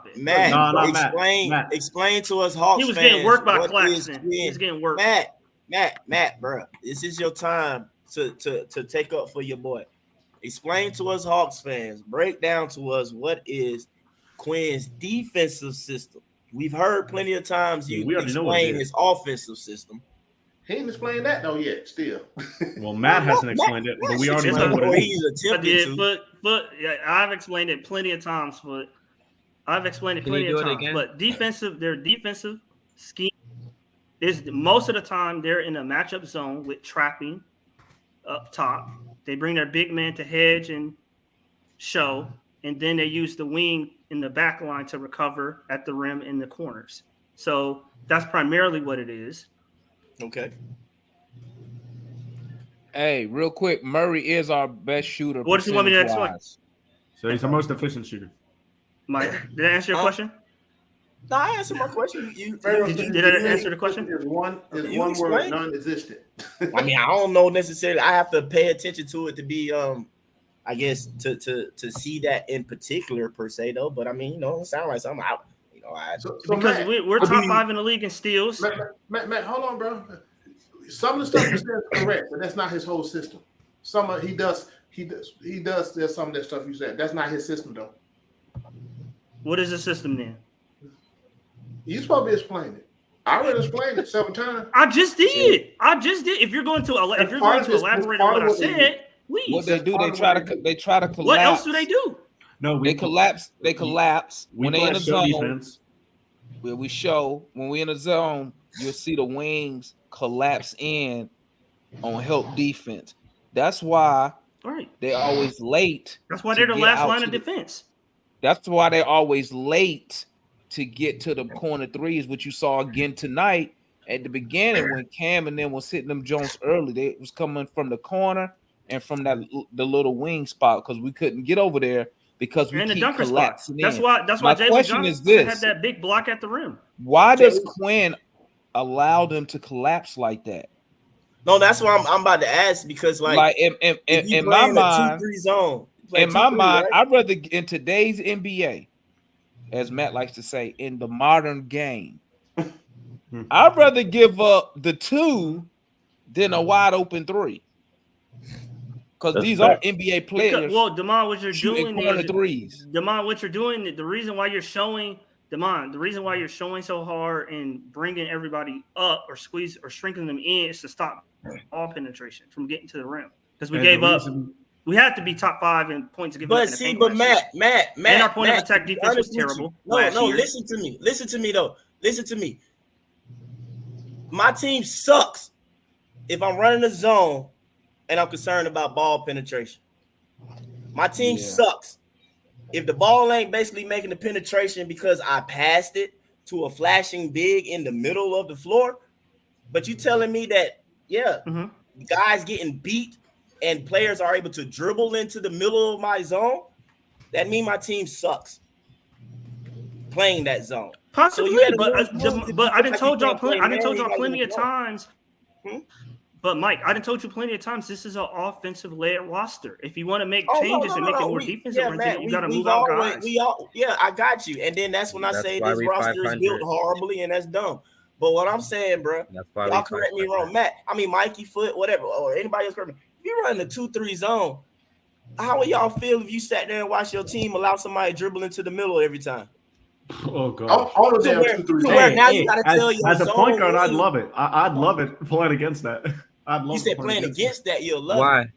it. Matt, No, not explain Matt. explain to us Hawks He was getting fans worked by what is Claxton. He was getting worked. Matt, bro. This is your time to take up for your boy. Explain to us Hawks fans. Break down to us what is Quinn's defensive system. We've heard plenty of times you We already know what it explain is. his offensive system. He ain't explained that though yet. Still, Well, Matt hasn't explained it, but we already know what it is. He's I attempting did, to. but yeah, I've explained it plenty of times. But I've explained it Can you plenty do of it times. again? But their defensive scheme is most of the time they're in a matchup zone with trapping up top. They bring their big man to hedge and show, and then they use the wing in the back line to recover at the rim in the corners. So that's primarily what it is. Okay. Hey, real quick, Murray is our best shooter. What does he want me to percentage-wise. So he's the most efficient shooter. Mike, did I answer your question? No, I answered my question. Did I answer the question? Is one You word explain. non-existent. I mean, I don't know necessarily. I have to pay attention to it to be, I guess, to see that in particular per se though. But I mean, you know, it sounds like something out. You know, So Because Matt, we're top 5 in the league in steals. Matt, hold on, bro. Some of the stuff you said is correct, but that's not his whole system. Some of he does. There's some of that stuff you said. That's not his system though. What is the system then? You supposed to be explaining it. I already explained it 7 times. I just did. If you're going to elaborate on what I said, please. What they do, they try to collapse. What else do they do? No, They collapse. They collapse we when they play in a show zone. defense. Where we show when we in a zone, you'll see the wings collapse in on help defense. That's why Right. they're always late. That's why to they're the get last out line to of the- defense. That's why they're always late to get to the corner threes, which you saw again tonight at the beginning when Cam and them was hitting them Jones early. They was coming from the corner and from the little wing spot because we couldn't get over there because we And the keep dunker spot. collapsing That's in. why My Jalen question Johnson is this: had that big block at the rim. why does Quinn allow them to collapse like that? No, that's what I'm about to ask because Like if you in my playing a mind, 2-3 zone, you play in my 2-3, mind, right? I'd rather in today's NBA, as Matt likes to say, in the modern game, I'd rather give up the 2 than a wide open 3. Because That's these are fact. NBA players. Because, well, Damon, what you're shooting doing corner is threes. Damon, what you're doing. The reason why you're showing Damon, the reason why you're showing so hard and bringing everybody up or squeeze or shrinking them in is to stop all penetration from getting to the rim. Because we gave up. We have to be top 5 in points given up in the paint last year. Matt, and our point of attack to be defense was honest with you- terrible. No, last no, year. listen to me. Listen to me though. Listen to me. My team sucks if I'm running a zone and I'm concerned about ball penetration. My team sucks if the ball ain't basically making the penetration because I passed it to a flashing big in the middle of the floor. But you telling me that, guys getting beat and players are able to dribble into the middle of my zone, that means my team sucks playing that zone. Possibly, So but I didn't told y'all plenty of times. But Mike, I done told you plenty of times. This is an offensive-led roster. If you want to make changes and make it more defensive-oriented, you got to move out guys. I got you. And then that's when I say this roster is built horribly, and that's dumb. But what I'm saying, bro, y'all correct me wrong, Matt. I mean, Mikey, Foot, whatever, or anybody else correct me. If you run the 2-3 zone, how would y'all feel if you sat there and watched your team allow somebody to dribble into the middle every time? Oh god! All of them 2-3 zones. Now you gotta tell your as a point guard, zone I'd love it. I'd love it playing against that. I'd love. You said playing against that, you'll love Why? it.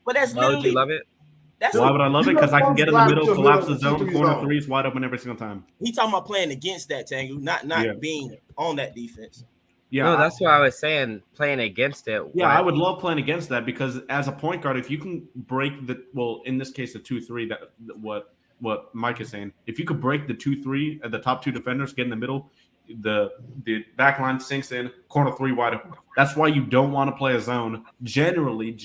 But that's Why would literally you love it? That's Why would I love it? Because I can get in the middle, to collapse the middle, zone, 2-3 corner zone. threes wide open every single time. he talking about playing against that, Tangu, not Yeah. being on that defense. Yeah, No, that's why I was saying playing against it. Yeah, Why? I would love playing against that because as a point guard, if you can break in this case, the 2-3, that what Mike is saying, if you could break the 2-3 at the top 2 defenders, get in the middle, the back line sinks in, corner 3 wide open. That's why you don't want to play a zone. Generally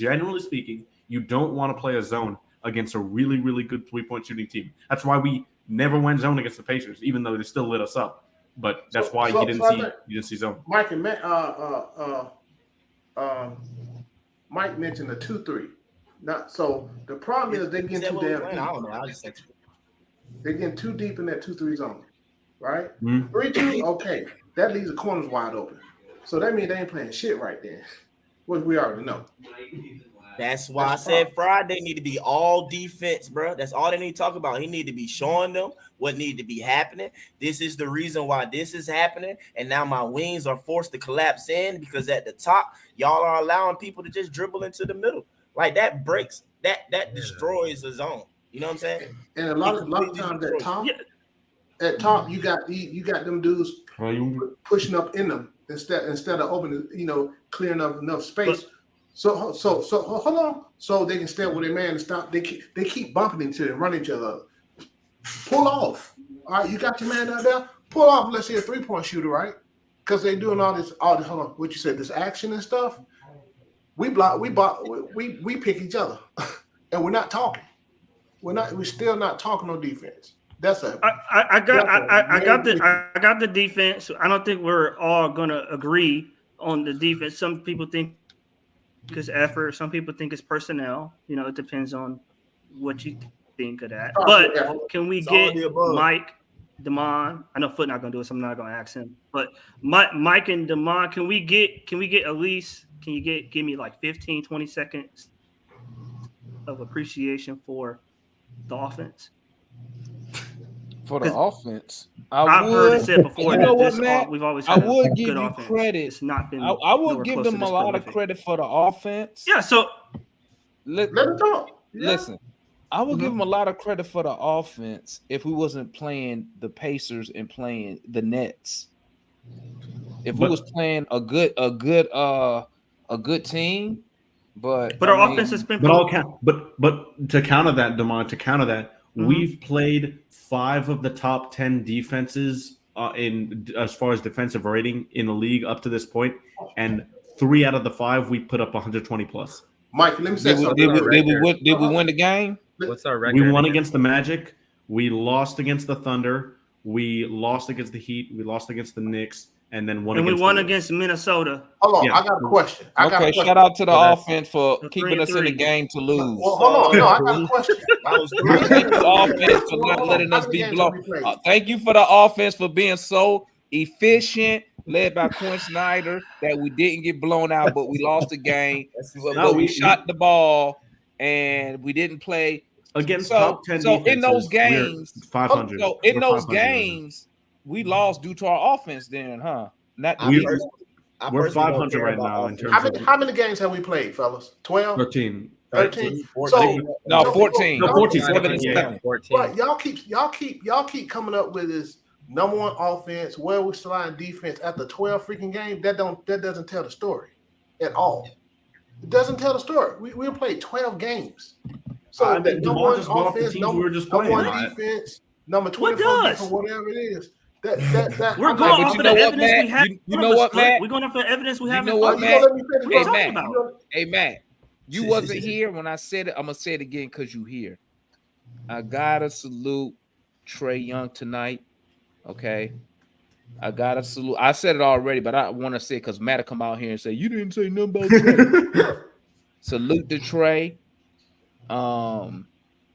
speaking, you don't want to play a zone against a really, really good 3-point shooting team. That's why we never went zone against the Pacers, even though they still lit us up. But that's why you didn't see zone. Mike and Matt, Mike mentioned the 2-3. So the problem is they get too damn deep. I don't know. They're getting too deep in that 2-3 zone, right? Mm-hmm. 3-2, okay. That leaves the corners wide open. So that means they ain't playing shit right there. What we already know. That's why I said Friday need to be all defense, bro. That's all they need to talk about. He need to be showing them what need to be happening. This is the reason why this is happening. And now my wings are forced to collapse in because at the top, y'all are allowing people to just dribble into the middle. Like that breaks, that destroys the zone. You know what I'm saying? And a lot of times at top, you got them dudes pushing up in them instead of opening, clearing up enough space. So hold on, so they can stay with their man and stop. They keep bumping into it and run each other. Pull off. All right, you got your man out there. Pull off. Let's say a 3-point shooter, right? Because they doing all this. Hold on, what you said? This action and stuff. We pick each other, and we're not talking. We're still not talking on defense. That's I got the defense. I don't think we're all gonna agree on the defense. Some people think it's effort. Some people think it's personnel. It depends on what you think of that. But can we get Mike, Damon? I know Foot not gonna do it, so I'm not gonna ask him. But Mike and Damon, can we get at least? Can you give me like 15, 20 seconds of appreciation for the offense? For the offense, I've heard it said before. You know what, Matt? We've always I had would a give good you offense. credit. It's not been. I would give them a lot of credit for the offense. Yeah. So let them talk. Listen, I would give them a lot of credit for the offense if we wasn't playing the Pacers and playing the Nets. If we was playing a good team, but our offense has been. But to counter that, we've played 5 of the top 10 defenses in as far as defensive rating in the league up to this point, and 3 out of the 5 we put up 120 plus. Mike, let me say something. Did we win the game? What's our record? We won against the Magic. We lost against the Thunder. We lost against the Heat. We lost against the Knicks. and then one And we against won the- against Minnesota. Hold on, Yeah. I got a question. Okay, shout out to the So that's- offense for So keeping us in the 3-3. game to lose. Well, hold on. No, I got a question. Thank you to the offense for not letting us be blown. Thank you for the offense for being so efficient, led by Quinn Snyder, that we didn't get blown out, but we lost the game. But we shot the ball and we didn't play against so, top 10 so in those defenses, we're games, 500. so in We're those 500 right now. games, we lost due to our offense. Then, huh? Not I We- pers- I we're personally don't 500 care right about now in offense. terms of How many games have we played, fellas? 12? 13. 13? 14. no so- 14. No, 14, 77. 14. But y'all keep coming up with this number one offense, where we slide defense after 12 freaking games. That doesn't tell the story at all. It doesn't tell the story. We played 12 games. So I the think number Jamal one just brought up the offense, teams we were just number playing. one defense, number What 24 does? defense, whatever it is. That We're I'm going not- but off you of know the what, evidence Matt? we have. You know what, Matt? We're going off the evidence we You have. know in what, front of You us. gonna let me finish What are you my- talking Matt. about? you gonna- Hey, Matt, you wasn't here when I said it. I'm gonna say it again because you here. I gotta salute Trey Young tonight. Okay, I gotta salute. I said it already, but I want to say because Matt will come out here and say you didn't say nothing about Trey. Salute to Trey.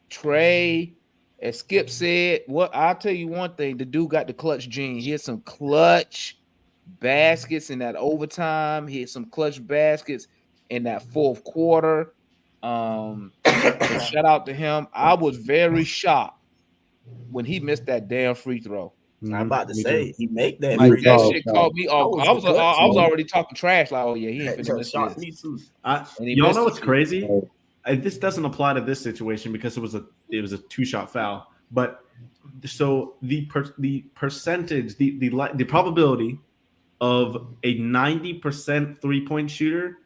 Trey, as Skip said, what I'll tell you one thing: the dude got the clutch genes. He had some clutch baskets in that overtime. He had some clutch baskets in that fourth quarter. Shout out to him. I was very shocked when he missed that damn free throw. I'm about to say he make that. Like free that throw. shit caught me off. I was already talking trash. Like, oh yeah, he ain't That finna miss shot this. me too. And he Y'all missed know it what's too. crazy? This doesn't apply to this situation because it was a 2-shot foul. But so the percentage, the probability of a 90% 3-point shooter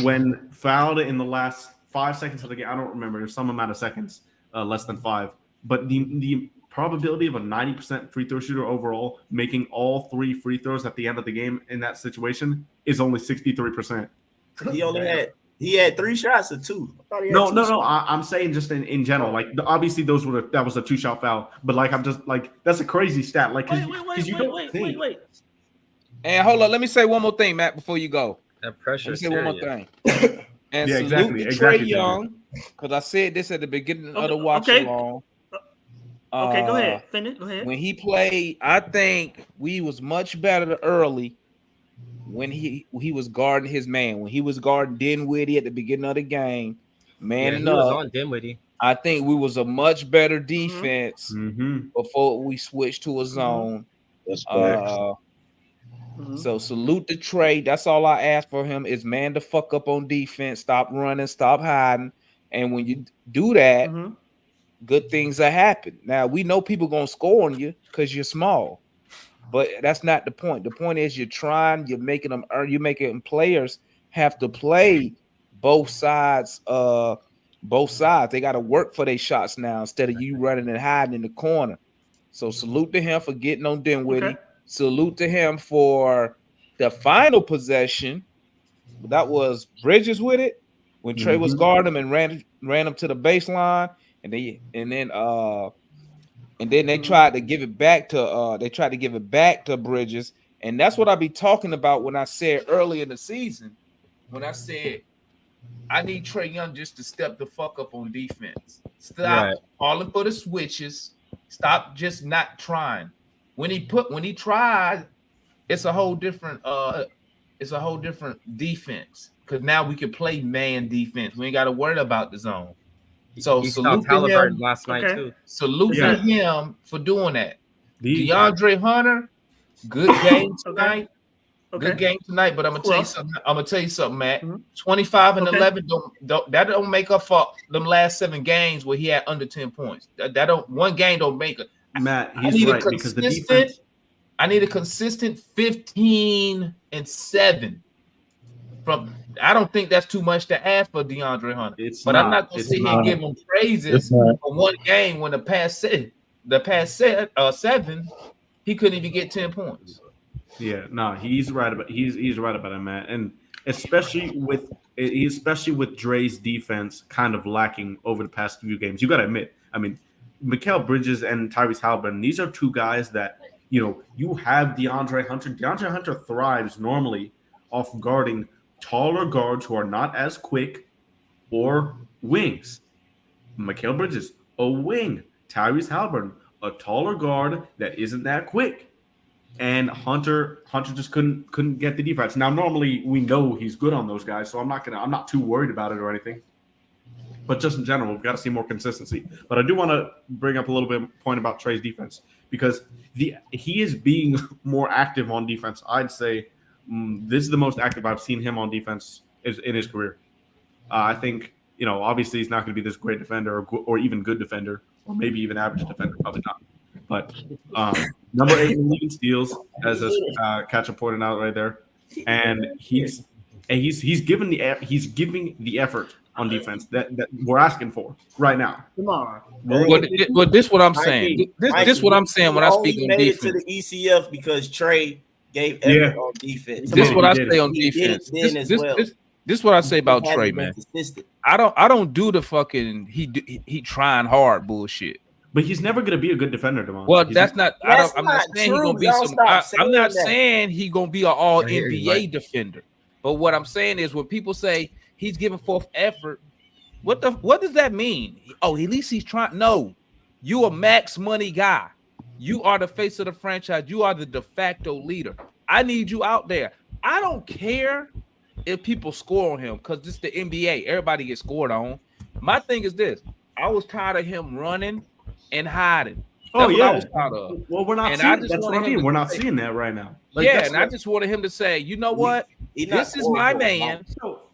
when fouled in the last 5 seconds of the game, I don't remember. There's some amount of seconds, less than 5. But the probability of a 90% free throw shooter overall making all 3 free throws at the end of the game in that situation is only 63%. He had 3 shots or 2. I thought he had No. 2 shots. I'm saying just in general. Like obviously that was a 2-shot foul, but like I'm just like that's a crazy stat. Like because you don't think. Wait. And hold on, let me say one more thing, Matt, before you go. That pressure. Let me say one more thing. And Yeah, salute exactly, to Trey exactly. Young, because I said this at the beginning of the Okay, watch okay. along. Okay, go ahead. Finish. Go ahead. When he played, I think we was much better early when he was guarding his man. When he was guarding Dinwiddie at the beginning of the game, Yeah, man he was on Dinwiddie. I think we was a much better defense Mm-hmm. before we switched to a zone. That's facts. So salute to Trey. That's all I ask for him is man to fuck up on defense, stop running, stop hiding. And when you do that, good things are happen. Now we know people gonna score on you because you're small, but that's not the point. The point is you're trying, you're making them earn, you're making players have to play both sides. Both sides. They got to work for their shots now instead of you running and hiding in the corner. So salute to him for getting on Dinwiddie. Okay. Salute to him for the final possession. That was Bridges with it when Trey was guarding him and ran him to the baseline, and then they tried to give it back to Bridges, and that's what I be talking about when I said early in the season when I said I need Trey Young just to step the fuck up on defense. Stop calling for the switches. Stop just not trying. When he tried, it's a whole different defense. Because now we can play man defense. We ain't got to worry about the zone. So He saw salute to Halliburton him. last night too. Salute to him for doing that. DeAndre Hunter, good game tonight. Good game tonight, but I'm gonna tell you something. I'm gonna tell you something, Matt. 25 and 11 don't make up for them last 7 games where he had under 10 points. That don't one game don't make it. Matt, he's right because the defense. I need a consistent 15 and 7 from. I don't think that's too much to ask for DeAndre Hunter. I'm not gonna sit here and give him praises for one game when the past 7 he couldn't even get 10 points. Yeah, no, he's right about he's right about it, Matt, and especially with Dre's defense kind of lacking over the past few games. You got to admit, I mean, Mikal Bridges and Tyrese Halliburton, these are 2 guys that you have DeAndre Hunter. DeAndre Hunter thrives normally off guarding taller guards who are not as quick or wings. Mikal Bridges, a wing. Tyrese Halliburton, a taller guard that isn't that quick. And Hunter just couldn't get the defense. Now, normally we know he's good on those guys, so I'm not too worried about it or anything. But just in general, we've got to see more consistency. But I do want to bring up a little bit point about Trey's defense because he is being more active on defense. I'd say this is the most active I've seen him on defense in his career. I think, obviously he's not going to be this great defender or even good defender or maybe even average defender, probably not. But number 8 in the league in steals, as Catcher pointed out right there, and he's giving the effort on defense that we're asking for right now. Come on. Well, this what I'm saying. This what I'm saying when I speak on made defense. it to the ECF because Trey gave effort on defense. This what I say on defense. This what I say about Trey, man. I don't do the fucking he trying hard bullshit. But he's never going to be a good defender, Devon. Well, I'm not saying he's gonna be I'm not saying he's gonna be an all NBA defender. But what I'm saying is when people say he's giving forth effort, what does that mean? Oh, at least he's trying. No, you a max money guy. You are the face of the franchise. You are the de facto leader. I need you out there. I don't care if people score on him because this is the NBA. Everybody gets scored on. My thing is this. I was tired of him running and hiding. That's what I was tired of. Well, we're not seeing that's what I mean. We're not seeing that right now. I just wanted him to say, you know what? This is my man.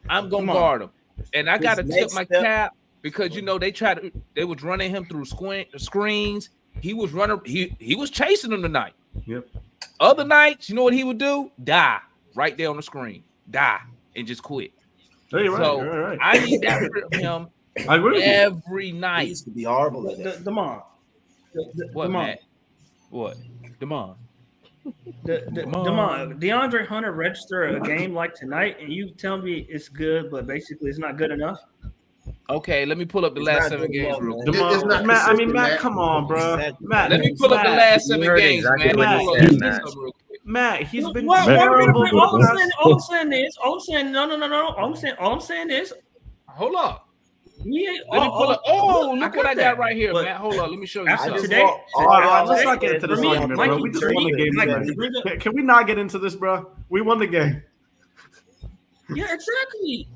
I'm gonna guard him. And I gotta tip my cap because they was running him through screens. He was running, he was chasing them tonight. Yep. Other nights, you know what he would do? Die right there on the screen. Die and just quit. You're right. I need that from him every night. He used to be horrible at that. Demond. What, Matt? What? Demond. Demond, DeAndre Hunter registered a game like tonight, and you tell me it's good, but basically it's not good enough. Okay, let me pull up the last 7 games real quick. Matt, come on, bro. Matt, let me pull up the last 7 games, man. Matt, he's been terrible. All I'm saying is, hold up. Yeah, let me pull up. Look what I got right here, Matt. Hold on, let me show you something. Today, let's not get into this argument, bro. We just won the game. Can we not get into this, bro? We won the game. Yeah, exactly.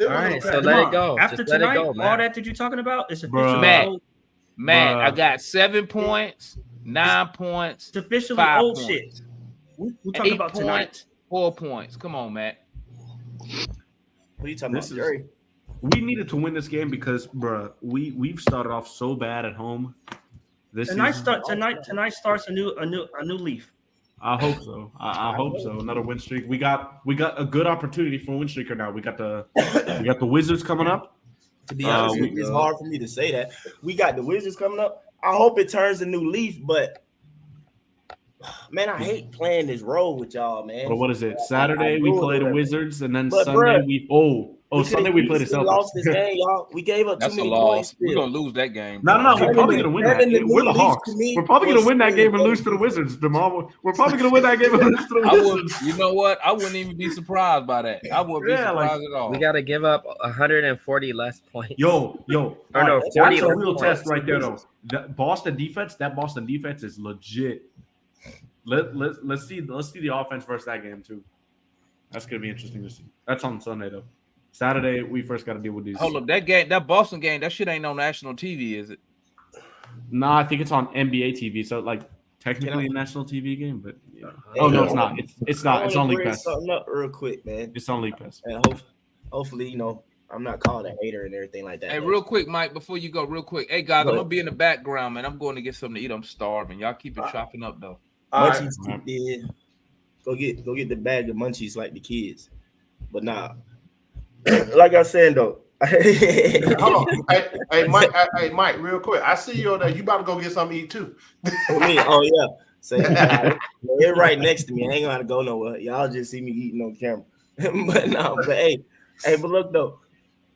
All right, so let it go. After tonight, all that you're talking about is officially Matt, I got 7 points, 9 points. It's officially 5 old points. shit. We're talking about tonight. 4 points. Come on, Matt. What are you talking about? We needed to win this game because, bro, we've started off so bad at home. Tonight starts a new leaf. I hope so. I hope so. Another win streak. We got a good opportunity for a win streaker now. We got the Wizards coming up. To be honest, it's hard for me to say that. We got the Wizards coming up. I hope it turns a new leaf, but man, I hate playing this role with y'all, man. But what is it? Saturday we play the Wizards, and then Sunday Sunday we play the Celtics. We lost this game, y'all. We gave up too many points. We're gonna lose that game. No, we're probably gonna win that game. We're the Hawks. We're probably gonna win that game and lose to the Wizards, Jamal. We're probably gonna win that game and lose to the Wizards. You know what? I wouldn't even be surprised by that. I wouldn't be surprised at all. We gotta give up 140 less points. Yo. That's a real test right there, though. That Boston defense is legit. Let's see the offense versus that game too. That's gonna be interesting to see. That's on Sunday though. Saturday we first got to deal with these. Hold up, that Boston game, that shit ain't on national TV, is it? Nah, I think it's on NBA TV. So like technically a national TV game, but yeah. No, it's not. It's not. It's on League Pass. Something up real quick, man. It's on League Pass. And hopefully, I'm not called a hater and everything like that. Hey, real quick, Mike, before you go, real quick. Hey guys, I'm gonna be in the background, man. I'm going to get something to eat. I'm starving. Y'all keep it chopping up though. Munchies, yeah. Go get the bag of munchies like the kids. But nah. Like I said though. Hold on. Hey, Mike, real quick. I see you on there. You about to go get something to eat too. Me? Oh yeah. So they're right next to me. I ain't gonna go nowhere. Y'all just see me eating on camera. but look though,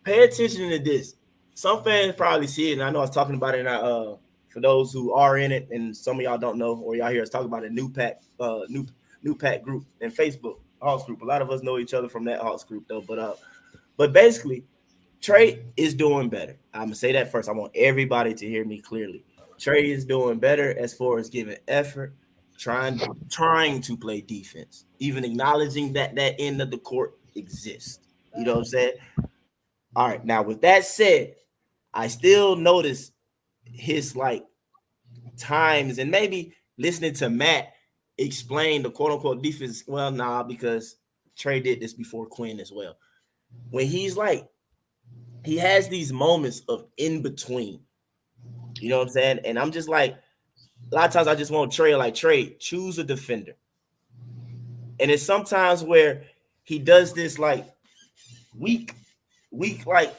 pay attention to this. Some fans probably see it, and I know I was talking about it in our for those who are in it, and some of y'all don't know, or y'all hear us talk about a new pack group in Facebook, Hawks group. A lot of us know each other from that Hawks group though. But basically, Trey is doing better. I'm gonna say that first. I want everybody to hear me clearly. Trey is doing better as far as giving effort, trying to play defense, even acknowledging that end of the court exists. You know what I'm saying? All right. Now, with that said, I still notice his like times, and maybe listening to Matt explain the quote unquote defense. Well, nah, because Trey did this before Quinn as well. When he's like, he has these moments of in between. You know what I'm saying? And I'm just like, a lot of times I just want Trey, choose a defender. And it's sometimes where he does this like weak, like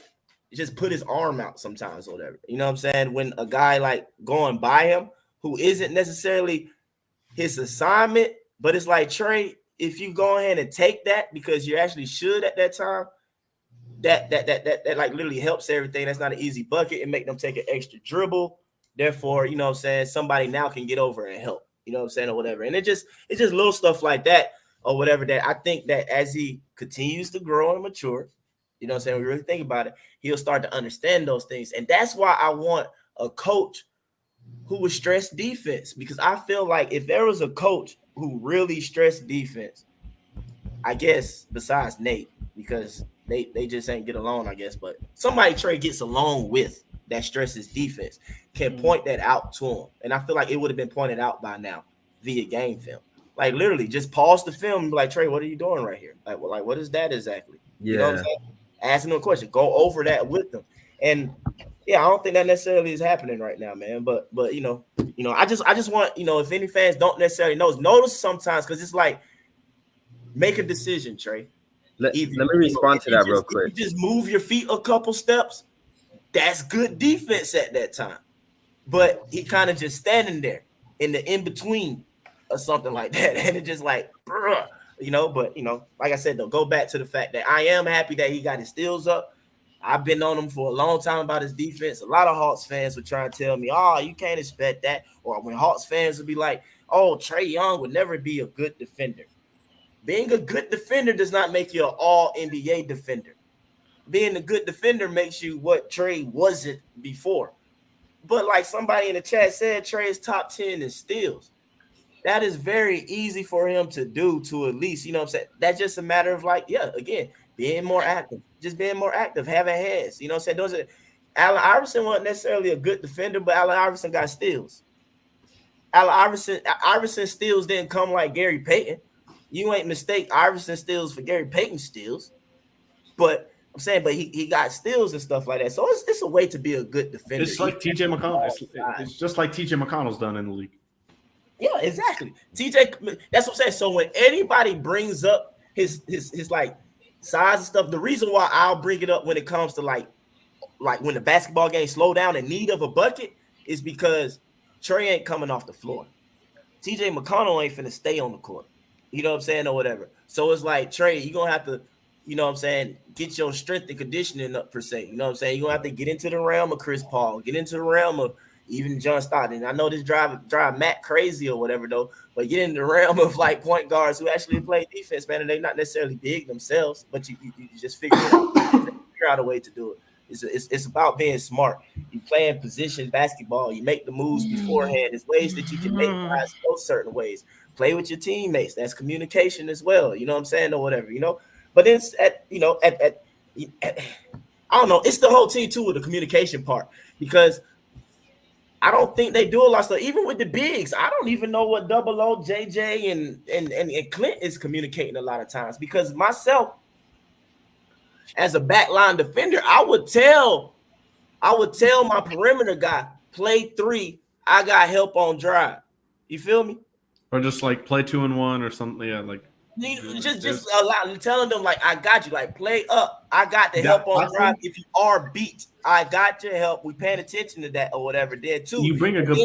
just put his arm out sometimes or whatever. You know what I'm saying? When a guy like going by him who isn't necessarily his assignment, but it's like, Trey, if you go ahead and take that because you actually should at that time, that like literally helps everything. That's not an easy bucket and make them take an extra dribble. Therefore, you know what I'm saying, somebody now can get over and help, you know what I'm saying, or whatever. And it's just little stuff like that or whatever that I think that as he continues to grow and mature, you know what I'm saying, we really think about it, he'll start to understand those things. And that's why I want a coach who would stress defense, because I feel like if there was a coach who really stressed defense, I guess besides Nate, because they just ain't get along, I guess, but somebody Trey gets along with that stresses defense can point that out to him. And I feel like it would have been pointed out by now via game film. Like literally just pause the film and be like, Trey, what are you doing right here? Like what is that exactly? Yeah. You know what I'm saying? Asking them a question, go over that with them. And yeah, I don't think that necessarily is happening right now, man. But you know, I just want, you know, if any fans don't necessarily notice sometimes, because it's like, make a decision, Trey. Let me respond to that real quick. If you just move your feet a couple steps, that's good defense at that time. But he kind of just standing there in the in-between or something like that. And it's just like, bruh, you know, but, you know, like I said, though, go back to the fact that I am happy that he got his steals up. I've been on him for a long time about his defense. A lot of Hawks fans would try and tell me, oh, you can't expect that. Or when Hawks fans would be like, oh, Trey Young would never be a good defender. Being a good defender does not make you an all-NBA defender. Being a good defender makes you what Trey wasn't before. But like somebody in the chat said, Trey is top 10 in steals. That is very easy for him to do, to at least, you know what I'm saying? That's just a matter of like, yeah, again, being more active. Just being more active, having hands. You know what I'm saying? Allen Iverson wasn't necessarily a good defender, but Allen Iverson got steals. Iverson steals didn't come like Gary Payton. You ain't mistake Iverson steals for Gary Payton steals. But I'm saying, but he got steals and stuff like that. So it's a way to be a good defender. It's like TJ McConnell. It's just like TJ McConnell's done in the league. Yeah, exactly. TJ, that's what I'm saying. So when anybody brings up his like size and stuff, the reason why I'll bring it up when it comes to like when the basketball game slow down in need of a bucket is because Trey ain't coming off the floor. TJ McConnell ain't finna stay on the court. You know what I'm saying, or whatever. So it's like, Trey, you're gonna have to, you know what I'm saying, get your strength and conditioning up per se. You know what I'm saying? You're gonna have to get into the realm of Chris Paul, get into the realm of even John Stockton. I know this drive Matt crazy or whatever though, but get in the realm of like point guards who actually play defense, man, and they're not necessarily big themselves, but you just figure out a way to do it. It's about being smart. You play in position basketball. You make the moves beforehand. There's ways that you can make guys go certain ways. Play with your teammates. That's communication as well. You know what I'm saying, or whatever. You know, but it's at I don't know. It's the whole team too with the communication part, because I don't think they do a lot of stuff. Even with the bigs, I don't even know what Double O, JJ, and Clint is communicating a lot of times. Because myself, as a backline defender, I would tell my perimeter guy, play 3. I got help on drive. You feel me? Or just like play 2-and-1 or something. Yeah, like just telling them like, I got you. Like, play up. I got the help on drive. If you are beat, I got your help. We paying attention to that or whatever. There too. You bring a good.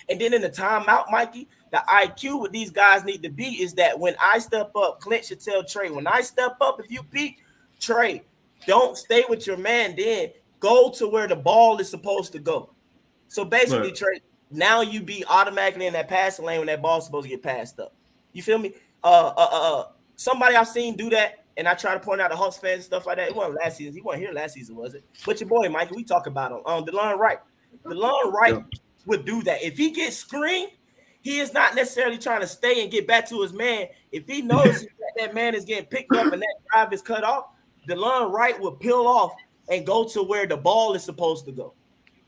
And then in the timeout, Mikey, the IQ with these guys need to be is that when I step up, Clint should tell Trey, when I step up, if you beat Trey, don't stay with your man. Then go to where the ball is supposed to go. So basically, Trey, now you be automatically in that passing lane when that ball's supposed to get passed up. You feel me? Somebody I've seen do that, and I try to point out the Hawks fans and stuff like that. It wasn't last season. He wasn't here last season, was it? But your boy, Mike, we talk about him. DeLon Wright. DeLon Wright would do that. If he gets screened, he is not necessarily trying to stay and get back to his man. If he knows that man is getting picked up and that drive is cut off, DeLon Wright will peel off and go to where the ball is supposed to go.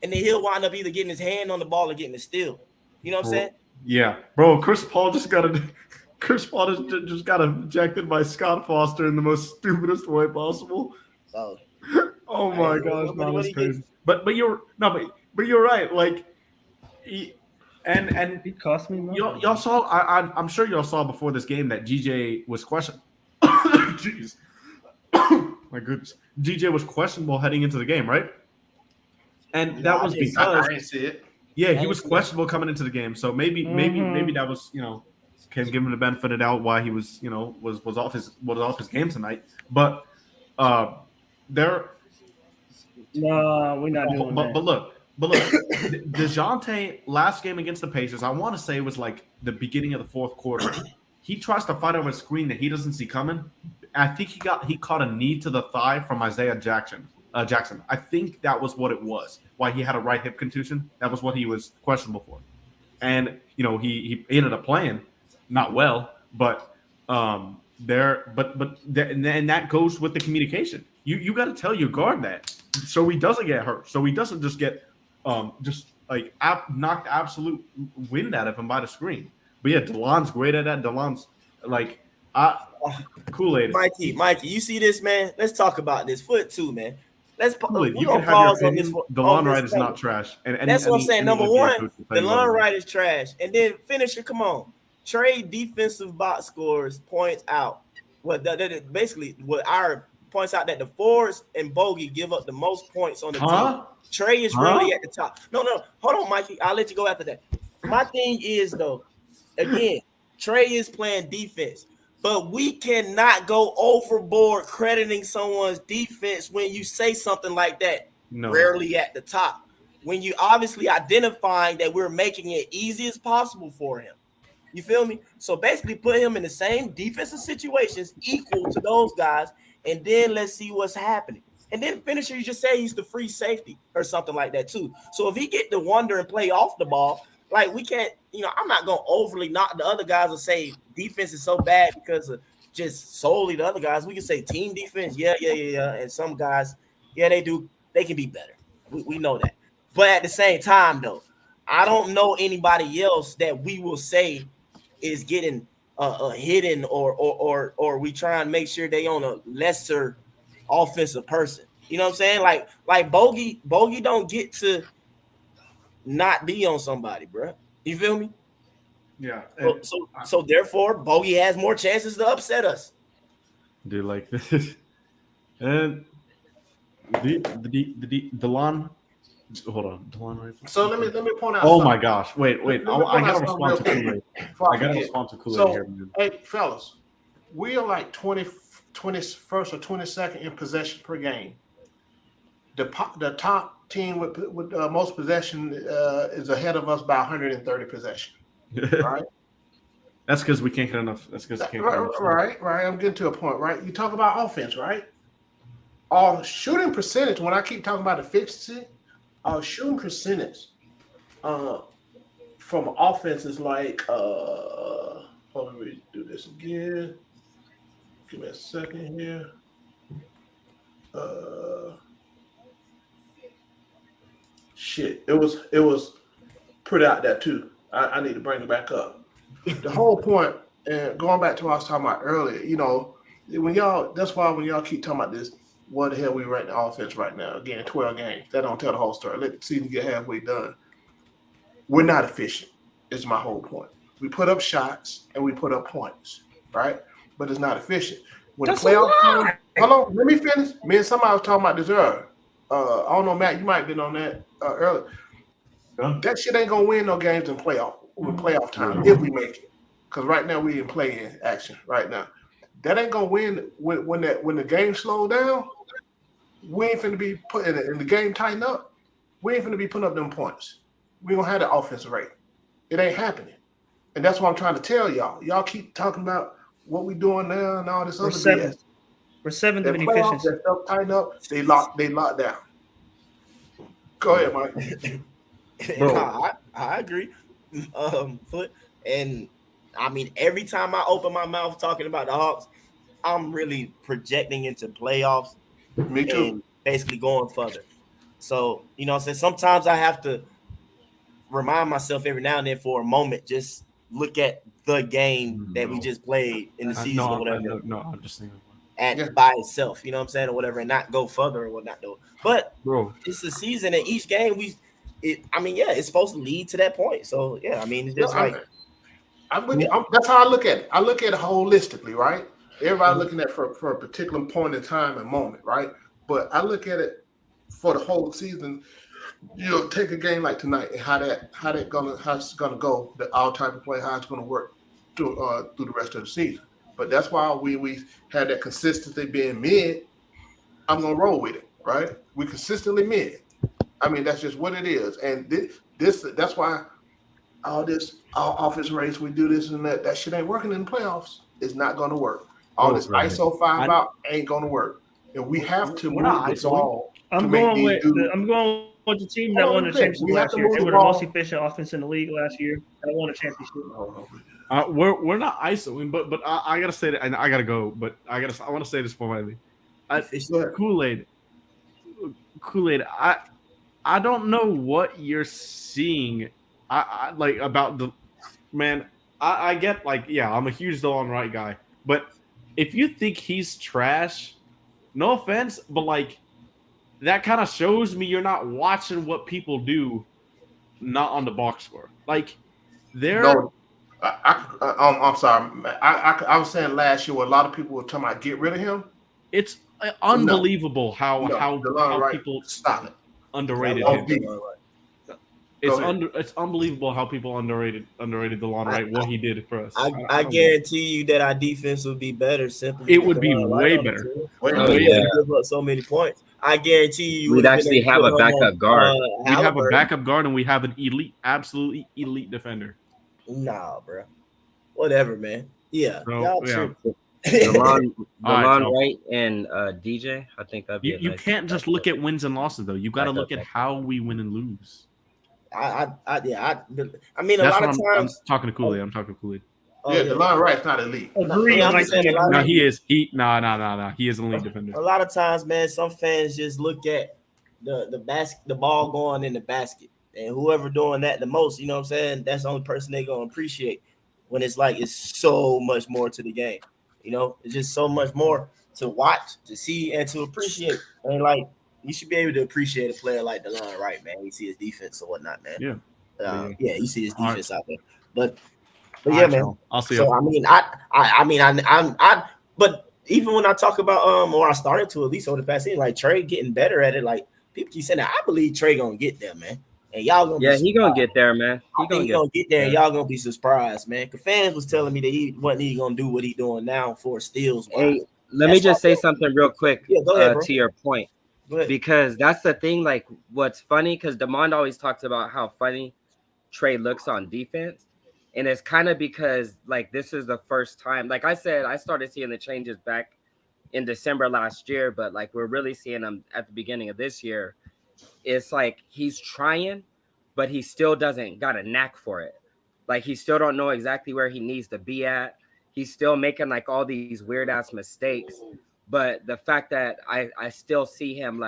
And then he'll wind up either getting his hand on the ball or getting it steal. You know what I'm saying? Yeah, bro. Chris Paul just got ejected by Scott Foster in the most stupidest way possible. Oh my gosh, man, that's crazy. But you're right. Like, and He cost me money. y'all saw. I'm sure y'all saw before this game that GJ was questioned. Jeez, my goodness, GJ was questionable heading into the game, right? And that was because I didn't see it. Yeah, he was questionable coming into the game. So maybe that was, can give him the benefit of the doubt why he was, was off his game tonight. But there. No, we're not doing that. But look, DeJounte last game against the Pacers, I want to say it was like the beginning of the fourth quarter. He tries to fight over a screen that he doesn't see coming. I think he caught a knee to the thigh from Isaiah Jackson. I think that was what it was. Why he had a right hip contusion. That was what he was questionable for. And he ended up playing not well, but and that goes with the communication. You got to tell your guard that so he doesn't get hurt. So he doesn't just get knocked absolute wind out of him by the screen. But yeah, DeLon's great at that. DeLon's Kool-Aid. Mikey, you see this, man? Let's talk about this foot too, man. Let's you can have your opinion. DeLon Wright is not trash. And that's what I'm saying. Number one, DeLon Wright is trash. And then finisher, come on. Trey defensive box scores points out. Basically what our points out that the Fords and Bogey give up the most points on the team. Trey is really at the top. No, hold on, Mikey. I'll let you go after that. My thing is though, again, Trey is playing defense. But we cannot go overboard crediting someone's defense when you say something like that. No. Rarely at the top. When you obviously identifying that we're making it easy as possible for him. You feel me? So basically put him in the same defensive situations equal to those guys, and then let's see what's happening. And then finisher, you just say he's the free safety or something like that too. So if he get to wander and play off the ball, like we can't, I'm not going to overly knock the other guys and say defense is so bad because of just solely the other guys. We can say team defense, yeah. And some guys, they do. They can be better. We know that. But at the same time, though, I don't know anybody else that we will say is getting hidden or we try and make sure they on a lesser offensive person. You know what I'm saying? Like Bogey don't get to not be on somebody, bro. You feel me? Yeah. So therefore, Bogey has more chances to upset us. Dude, like this, and the DeLon. Hold on, DeLon. Right? So let me point out. Oh my gosh! Wait! I gotta respond to Kool-Aid. I gotta respond to Kool-Aid here, man. Hey, fellas, we are like 21st or 22nd in possession per game. The top team with most possession is ahead of us by 130 possession. Right. That's because we can't get enough. That's because right. I'm getting to a point. Right. You talk about offense, right? Our shooting percentage. When I keep talking about efficiency, our shooting percentage from offense is like. Hold on, let me do this again. Give me a second here. Shit, it was pretty out there too. I need to bring it back up. The whole point, and going back to what I was talking about earlier, that's why when y'all keep talking about this, what the hell we rank the offense right now? Again, 12 games. That don't tell the whole story. Let the season get halfway done. We're not efficient, is my whole point. We put up shots and we put up points, right? But it's not efficient. When the playoffs come, hold on, let me finish. Me and somebody was talking about this earlier. I don't know, Matt, you might have been on that earlier. That shit ain't gonna win no games in playoff time if we make it. Because right now we in play-in action right now. That ain't gonna win when the game slow down. We ain't finna be putting it in the game tighten up. We ain't finna be putting up them points. we don't have the offensive rate. It ain't happening. And that's what I'm trying to tell y'all. Y'all keep talking about what we doing now and all this other BS. We're seventh That in playoffs, efficiency. that stuff tighten up, they lock down. Go ahead, Mike. Nah, I agree. Foot. And I mean, every time I open my mouth talking about the Hawks, I'm really projecting into playoffs. Me too. And basically going further. So, you know what I'm saying? Sometimes I have to remind myself every now and then for a moment, just look at the game that we just played in the season or whatever. No, I'm just saying. By itself, you know what I'm saying, or whatever, and not go further or whatnot though. But bro, it's a season, and each game it's supposed to lead to that point. So yeah, I mean, it's just that's how I look at it. I look at it holistically, right? Everybody looking at for a particular point in time and moment, right? But I look at it for the whole season. You know, take a game like tonight and how it's gonna go, our type of play, how it's gonna work through the rest of the season. But that's why we had that consistency being mid. I'm gonna roll with it, right? We consistently mid. I mean, that's just what it is. And that's why all offense race, we do this and that. That shit ain't working in the playoffs. It's not gonna work. All this ISO 5 out ain't gonna work. And we have to move the ball. I'm going with the team that won the championship last year. They were the most efficient offense in the league last year. They won a championship. We're not isoing, but I gotta say that, and I gotta go. But I want to say this for my league. Kool-Aid. I don't know what you're seeing. I like about the man. I get I'm a huge DeLon Wright guy, but if you think he's trash, no offense, but that kind of shows me you're not watching what people do, not on the box score. No, I'm sorry. I was saying last year, where a lot of people were talking about get rid of him. It's unbelievable how people underrated him. It's unbelievable how people underrated DeLon Wright, what he did for us. I guarantee you that our defense would be better simply. It would be way better. Give up so many points. I guarantee you we'd actually have a backup guard. We'd have a backup guard, and we have an absolutely elite defender. Nah, bro. Whatever, man. Yeah. DeLon Wright and DJ. I think that'd be. You can't just look at wins and losses though. You got to look at how we win and lose. I mean, a lot of times. I'm talking to Kool-Aid. DeLon Wright's not elite. No, he is. No. He is an elite defender. A lot of times, man, some fans just look at the ball going in the basket, and whoever doing that the most, you know what I'm saying? That's the only person they gonna appreciate. When it's so much more to the game, you know, it's just so much more to watch, to see, and to appreciate. And you should be able to appreciate a player like DeLon Wright, man. You see his defense or whatnot, man. Yeah. You see his defense out there. But yeah, man. I'll see. So but even when I talk about or I started to at least over the past season, Trey getting better at it, people keep saying that. I believe Trey gonna get there, man. And y'all gonna he gonna get there, man. He gonna get there, and y'all gonna be surprised, man. Because fans was telling me that he wasn't gonna do what he doing now for steals. Hey, let me just say something real quick. Yeah, go ahead, to your point. Because that's the thing, what's funny, because Demond always talks about how funny Trey looks on defense. And it's kind of because, this is the first time, like I said, I started seeing the changes back in December last year, but, we're really seeing them at the beginning of this year. It's he's trying, but he still doesn't got a knack for it. He still don't know exactly where he needs to be at. He's still making, all these weird-ass mistakes. But the fact that I still see him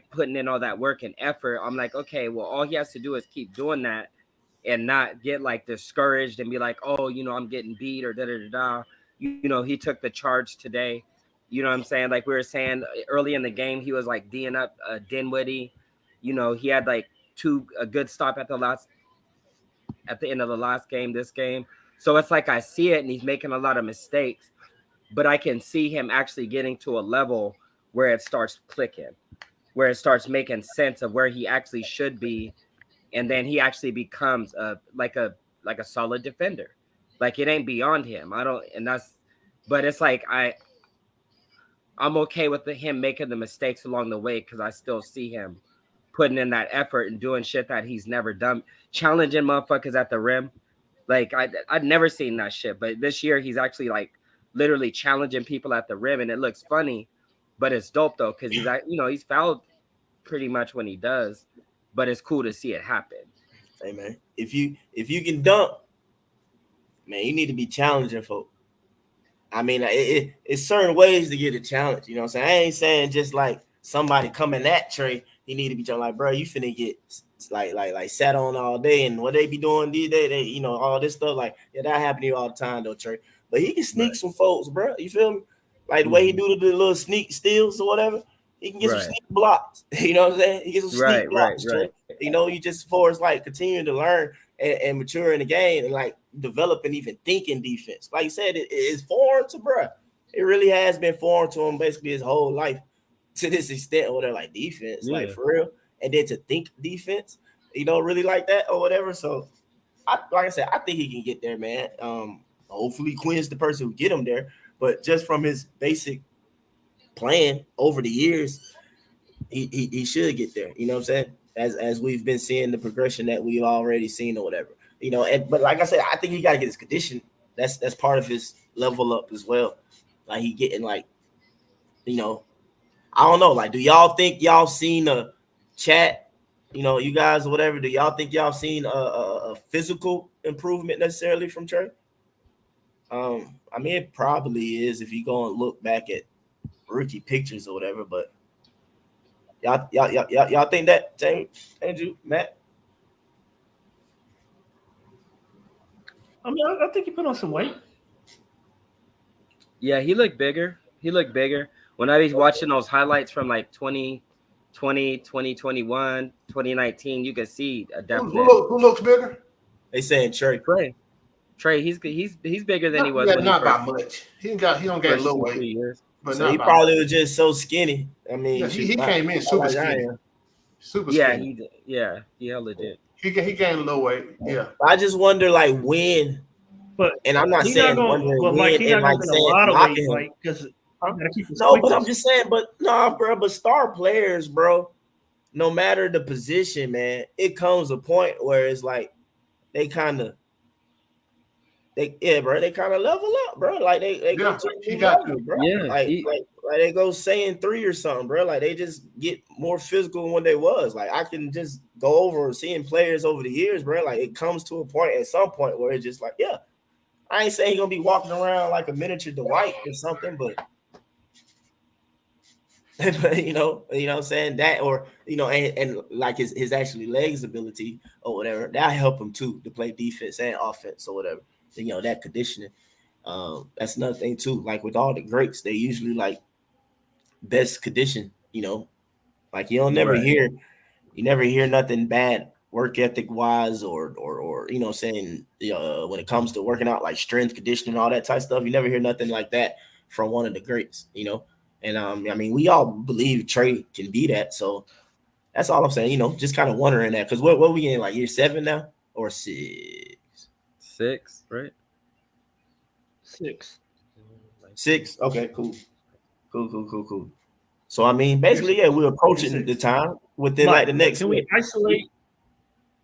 putting in all that work and effort, I'm okay, well, all he has to do is keep doing that and not get discouraged and be oh, I'm getting beat or da-da-da-da. He took the charge today. You know what I'm saying? We were saying early in the game, he was D'ing up Dinwiddie. He had a good stop at the end of the last game, this game. So it's I see it and he's making a lot of mistakes. But I can see him actually getting to a level where it starts clicking, where it starts making sense of where he actually should be, and then he actually becomes a solid defender. It ain't beyond him. But it's I'm okay with him making the mistakes along the way because I still see him putting in that effort and doing shit that he's never done, challenging motherfuckers at the rim. Like I'd never seen that shit, but this year he's actually like literally challenging people at the rim, and it looks funny, but it's dope though because he's fouled pretty much when he does, but it's cool to see it happen. Hey man, if you can dunk, man, you need to be challenging folk. I mean, it's certain ways to get a challenge. You know what I'm saying? I ain't saying just like somebody coming at Trey, he need to be like, bro, you finna get like sat on all day, and what they be doing these days, they, you know, all this stuff. Like, yeah, that happen to you all the time though, Trey. But he can sneak some folks, bro. You feel me? Like the way he do the little sneak steals or whatever. He can get some sneak blocks. You know what I'm saying? He gets some sneak blocks. Trey. You know, you just for us like continuing to learn and mature in the game and like develop and even thinking defense. Like you said, it's foreign to bro. It really has been foreign to him basically his whole life to this extent, or they're like defense, like for real. And then to think defense, you know, really like that or whatever. So like I said, I think he can get there, man. Hopefully Quinn's the person who get him there, but just from his basic plan over the years, he should get there. You know what I'm saying? As we've been seeing the progression that we've already seen or whatever, you know. But like I said, I think he got to get his condition. That's part of his level up as well. Like he getting like, you know, I don't know. Like, do y'all think y'all seen a chat? You know, you guys or whatever. Do y'all think y'all seen a physical improvement necessarily from Trey? I mean, it probably is if you go and look back at rookie pictures or whatever, but. Y'all think that, James, Andrew, Matt? I mean, I think he put on some weight. Yeah, he looked bigger. When I was watching those highlights from like 2020, 2021, 2019, you can see a definite. Who looks bigger? They saying Trey. Trey, he's bigger than he was. Not by much. He don't get a little weight. Years. But so he probably was just so skinny. I mean, he came in super skinny. Super skinny. He hella did. He gained a little weight. Yeah. I just wonder like when. But and I'm not saying wondering when and like saying knocking him. Like, because but I'm just saying, but nah, bro. But star players, bro, no matter the position, man, it comes a point where it's like they kind of. They kind of level up, bro. Like they go to the level, bro. Yeah, like they go saying 3 or something, bro. Like they just get more physical than what they was. Like I can just go over seeing players over the years, bro. Like it comes to a point at some point where it's just like, yeah, I ain't saying he's gonna be walking around like a miniature Dwight or something, but you know what I'm saying, that, or you know, and like his actually legs ability or whatever, that help him too to play defense and offense or whatever. You know, that conditioning. That's another thing too. Like with all the greats, they usually like best condition, you know. Like you never hear nothing bad work ethic wise or you know saying when it comes to working out, like strength conditioning, all that type of stuff. You never hear nothing like that from one of the greats, you know. And I mean, we all believe Trey can be that. So that's all I'm saying, you know, just kind of wondering that, because what we in, like year 7 now or 6? 6, right? 6. 6. Okay, cool. So I mean, basically, yeah, we're approaching the time within like the next. Can we isolate?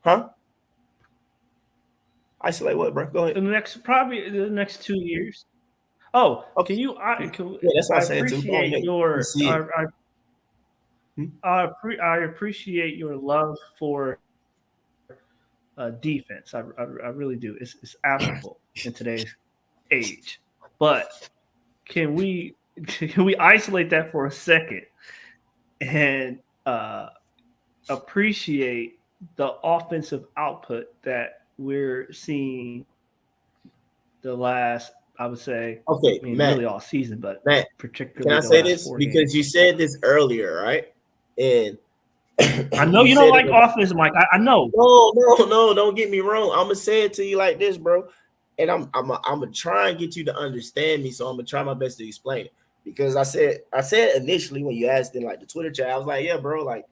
Huh? Isolate what, bro? Go ahead. Probably the next 2 years. Oh, okay. That's what I'm saying too. I appreciate your love for defense. I really do. It's admirable in today's age. But can we isolate that for a second and appreciate the offensive output that we're seeing the last, I would say, Matt, really all season, but Matt, particularly. Can I say this because you said this earlier, right? And I know you don't like offense, Mike. I know. No, don't get me wrong. I'm gonna say it to you like this, bro. And I'm gonna try and get you to understand me. So I'm gonna try my best to explain it. Because I said initially when you asked in like the Twitter chat, I was like, yeah, bro, like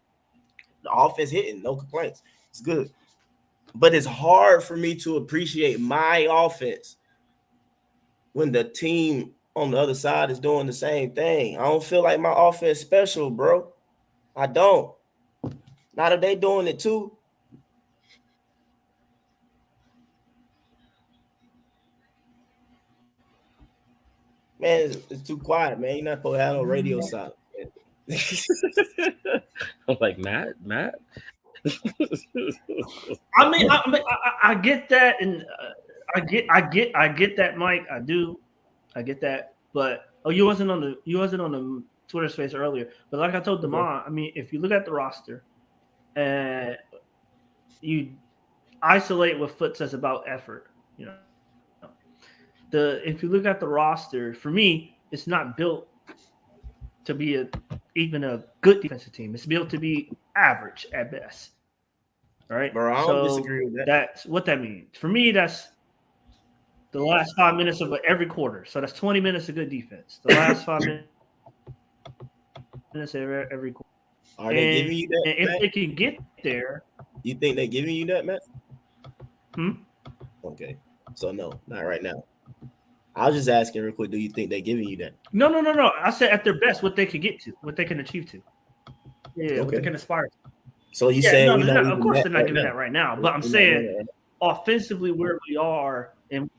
the offense hitting, no complaints. It's good. But it's hard for me to appreciate my offense when the team on the other side is doing the same thing. I don't feel like my offense special, bro. I don't. Now that they doing it too. Man, it's too quiet, man. You're not supposed to have no radio silent. I'm like, Matt. I mean, I get that, and I get that, Mike. I do, I get that. But you wasn't on the Twitter space earlier. But like I told Damon, I mean, if you look at the roster, and you isolate what Foot says about effort, you know, if you look at the roster, for me, it's not built to be even a good defensive team. It's built to be average at best. All right. Bro, I don't disagree with that. That's what that means. For me, that's the last 5 minutes of every quarter. So that's 20 minutes of good defense. The last 5 minutes of every quarter. Are they giving you that? And if Matt? they can get there. You think they're giving you that, Matt? Okay. So no, not right now. I was just asking real quick, do you think they're giving you that? No. I said at their best, what they could get to, what they can achieve to. Yeah, what they can aspire to. So you saying of course they're not giving that right now, but I'm saying offensively where we are, and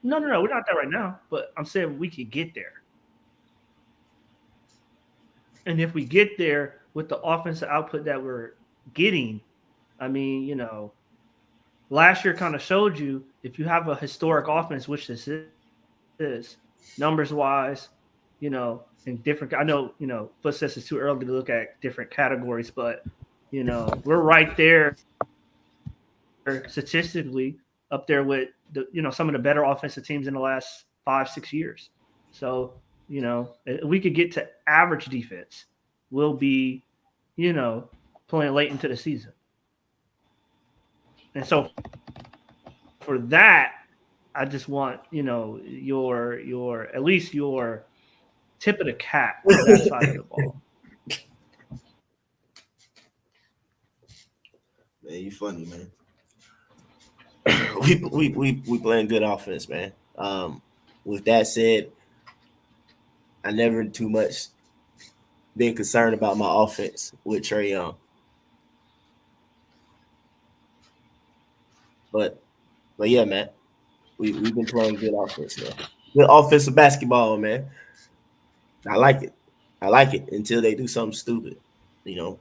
no, we're not there right now, but I'm saying we could get there. And if we get there with the offensive output that we're getting, I mean, you know, last year kind of showed you if you have a historic offense, which this is numbers wise, you know, in different, I know, you know, Foot says it's too early to look at different categories, but, you know, we're right there statistically up there with the, you know, some of the better offensive teams in the last 5-6 years. So, you know, if we could get to average defense, we'll be, you know, playing late into the season. And so for that, I just want, you know, your at least your tip of the cap on that side of the ball. Man, you funny, man. we playing good offense, man. With that said, I never too much been concerned about my offense with Trae Young. But yeah, man, we've been playing good offense, man. Good offensive basketball, man. I like it until they do something stupid, you know.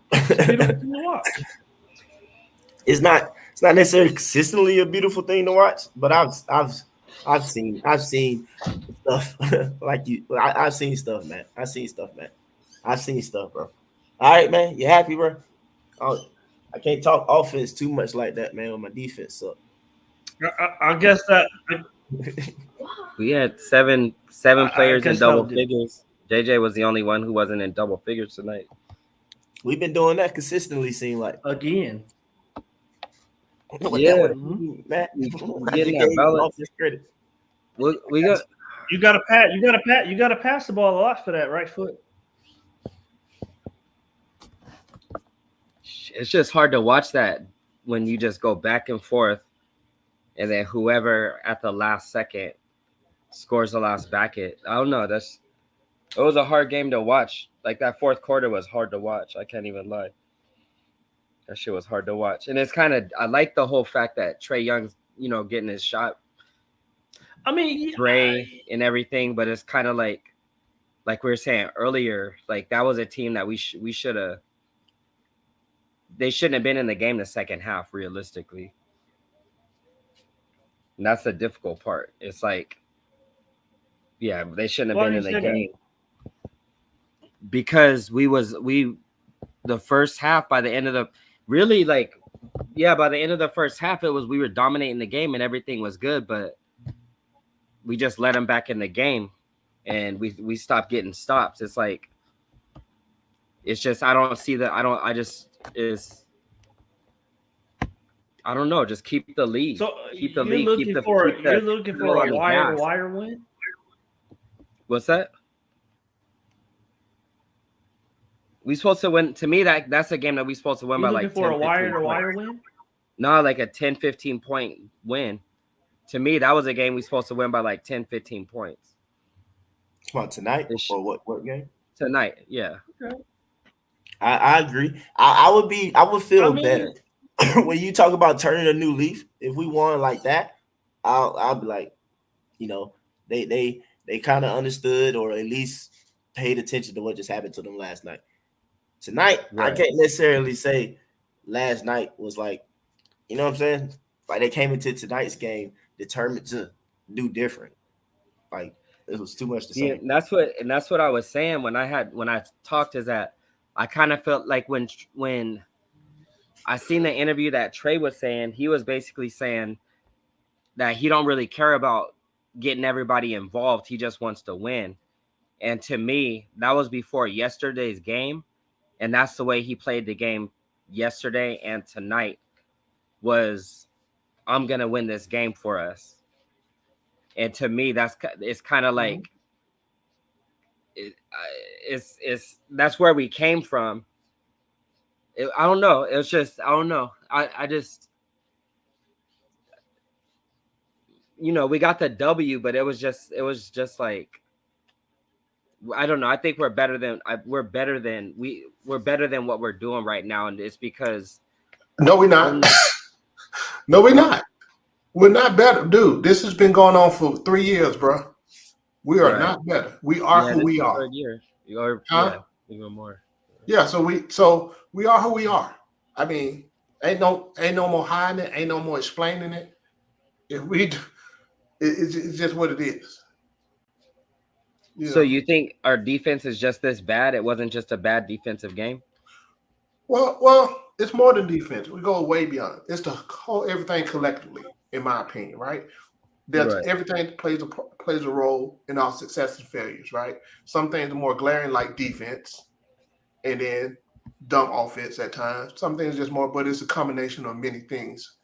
It's not necessarily consistently a beautiful thing to watch, but I've seen stuff like you. I've seen stuff, man. I've seen stuff, bro. All right, man. You happy, bro? I can't talk offense too much like that, man. When my defense suck. I guess that we had seven players in double figures. JJ was the only one who wasn't in double figures tonight. We've been doing that consistently. Seem like again. Yeah, Matt. Getting that balance. We got. You got to pass the ball a lot for that right foot. It's just hard to watch that when you just go back and forth, and then whoever at the last second scores the last bucket. I don't know. It was a hard game to watch. Like that fourth quarter was hard to watch. I can't even lie. That shit was hard to watch. And it's kind of, I like the whole fact that Trae Young's, you know, getting his shot. I mean, Dre and everything, but it's kind of like we were saying earlier, like that was a team that we should have. They shouldn't have been in the game the second half, realistically. And that's the difficult part. It's like, yeah, they shouldn't have been in the game. Because the first half, by the end of the by the end of the first half, we were dominating the game and everything was good, but we just let them back in the game and we stopped getting stops. It's like, it's just, I don't know. Just keep the lead. So keep the you're lead. You're looking for a wire win? What's that? We supposed to win. To me, that's a game that we supposed to win by like 10, for a 15 wire win? No, like a 10, 15 point win. To me, that was a game we supposed to win by like 10, 15 points. Come on, tonight or what game? Tonight, yeah. Okay. I agree. I would feel I mean, better when you talk about turning a new leaf. If we won like that, I'll be like, you know, they kind of understood or at least paid attention to what just happened to them last night. Tonight, I Right. can't necessarily say last night was like, you know what I'm saying? Like they came into tonight's game determined to do different. Like it was too much to See, say. and that's what I was saying when I talked, is that I kind of felt like when I seen the interview that Trey was saying, he was basically saying that he don't really care about getting everybody involved. He just wants to win. And to me, that was before yesterday's game. And that's the way he played the game yesterday and tonight was, I'm going to win this game for us. And to me, it's kind of like, it's that's where we came from. I don't know. It's just, I don't know. I just, you know, we got the W, but it was just like, I don't know. I think we're better than what we're doing right now, and it's because No, we're not. No, we're not. We're not better, dude. This has been going on for 3 years, bro. We are not better. We are who we are. Third year, or Huh? even more. Yeah, so we are who we are. I mean, ain't no more hiding it, ain't no more explaining it. If we, it's just what it is. So you think our defense is just this bad? It wasn't just a bad defensive game? Well, it's more than defense. We go way beyond. It's the whole everything collectively, in my opinion, right? There's everything plays a role in our success and failures, right? Some things are more glaring, like defense, and then dumb offense at times. Some things just more, but it's a combination of many things,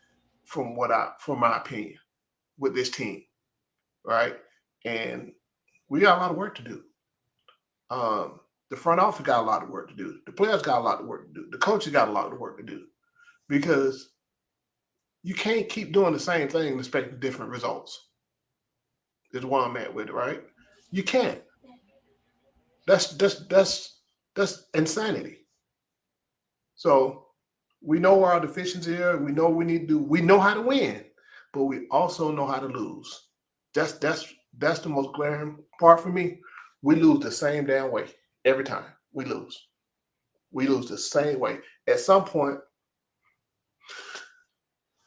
from my opinion, with this team, right? And we got a lot of work to do. The front office got a lot of work to do. The players got a lot of work to do. The coaches got a lot of work to do, because you can't keep doing the same thing and expecting different results. Is where I'm at with it, right? You can't. That's insanity. So we know where our deficiencies are. We know what we need to do. We know how to win, but we also know how to lose. That's the most glaring part for me. We lose the same damn way every time. We lose the same way. At some point,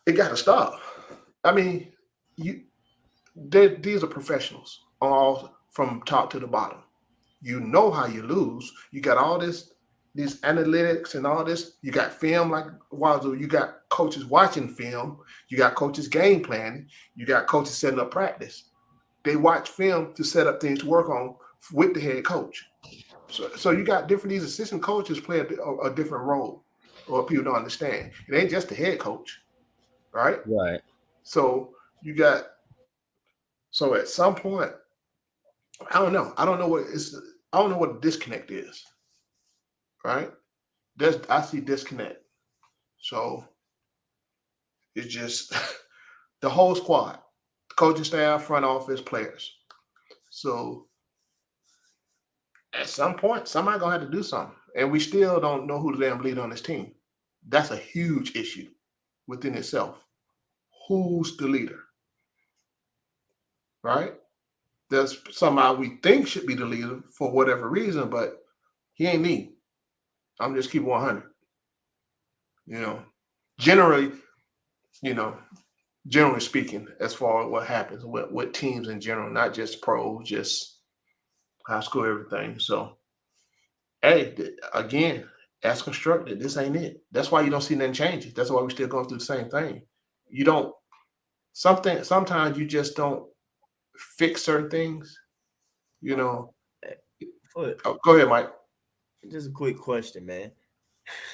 it got to stop. I mean, these are professionals, all from top to the bottom. You know how you lose. You got all these analytics and all this. You got film like Wazoo. You got coaches watching film. You got coaches game planning. You got coaches setting up practice. They watch film to set up things to work on with the head coach. So you got these assistant coaches play a different role, or people don't understand. It ain't just the head coach, right? Right. So at some point, I don't know. I don't know what the disconnect is, right? I see disconnect. So it's just the whole squad, coaching staff, front office, players. So at some point, somebody gonna have to do something, and we still don't know who the damn leader on this team. That's a huge issue within itself. Who's the leader, right? There's somebody we think should be the leader for whatever reason, but he ain't me. I'm just keep 100. Generally speaking, as far as what happens with teams in general, not just pros, just high school, everything. So, hey, again, as constructed, this ain't it. That's why you don't see nothing changes. That's why we're still going through the same thing. Sometimes you just don't fix certain things, Oh, go ahead, Mike. Just a quick question, man.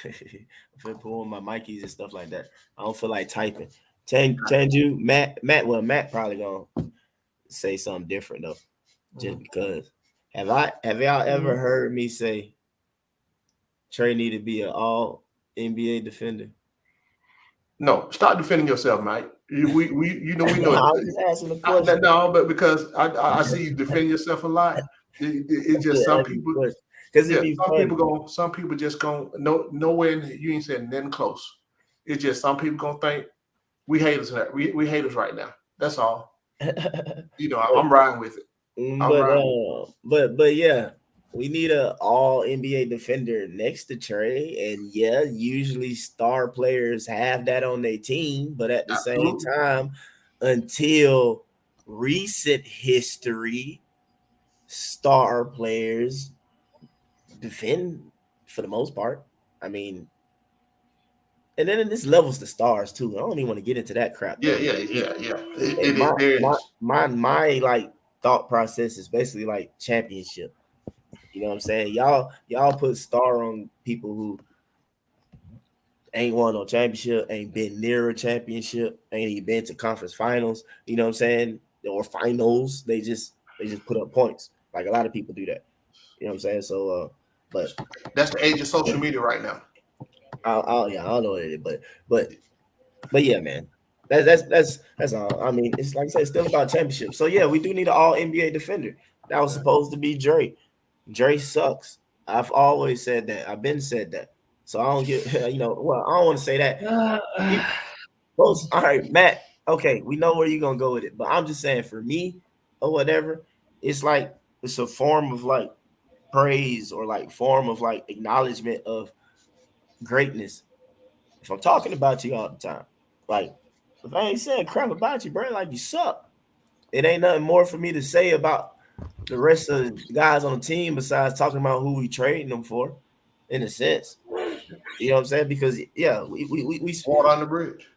If I pull on my Mikeys and stuff like that, I don't feel like typing. Tanju, Matt probably gonna say something different though, just because. Have y'all ever heard me say Trey need to be an all NBA defender? No, stop defending yourself, Mike. We know. I'm just asking the question. No, but because I see you defend yourself a lot. It's just some people. Because Yeah, it'd be some people just gonna nowhere you ain't saying nothing close. It's just some people gonna think we haters we haters right now. That's all. You know, I'm riding with it. But yeah, we need a all NBA defender next to Trey, and yeah, usually star players have that on their team, but at the same time, until recent history, star players defend for the most part. I mean, and then this levels the stars too. I don't even want to get into that crap. Yeah. My like thought process is basically like championship. You know what I'm saying? Y'all put star on people who ain't won no championship, ain't been near a championship, ain't even been to conference finals. You know what I'm saying? Or finals. They just put up points. Like a lot of people do that. You know what I'm saying? So, but that's the age of social media right now. I don't know what it is, but yeah, man. That's all. I mean, it's like I said, it's still about championship. So yeah, we do need an all NBA defender. That was supposed to be Dre. Dre sucks. I've always said that. I've been said that. So I don't get, well, I don't want to say that. All right, Matt. Okay, we know where you're gonna go with it, but I'm just saying for me or whatever, it's like it's a form of like praise or like form of like acknowledgement of greatness. If I'm talking about you all the time, like if I ain't saying crap about you, bro, like you suck. It ain't nothing more for me to say about the rest of the guys on the team besides talking about who we trading them for, in a sense. You know what I'm saying? Because yeah, we water on the bridge.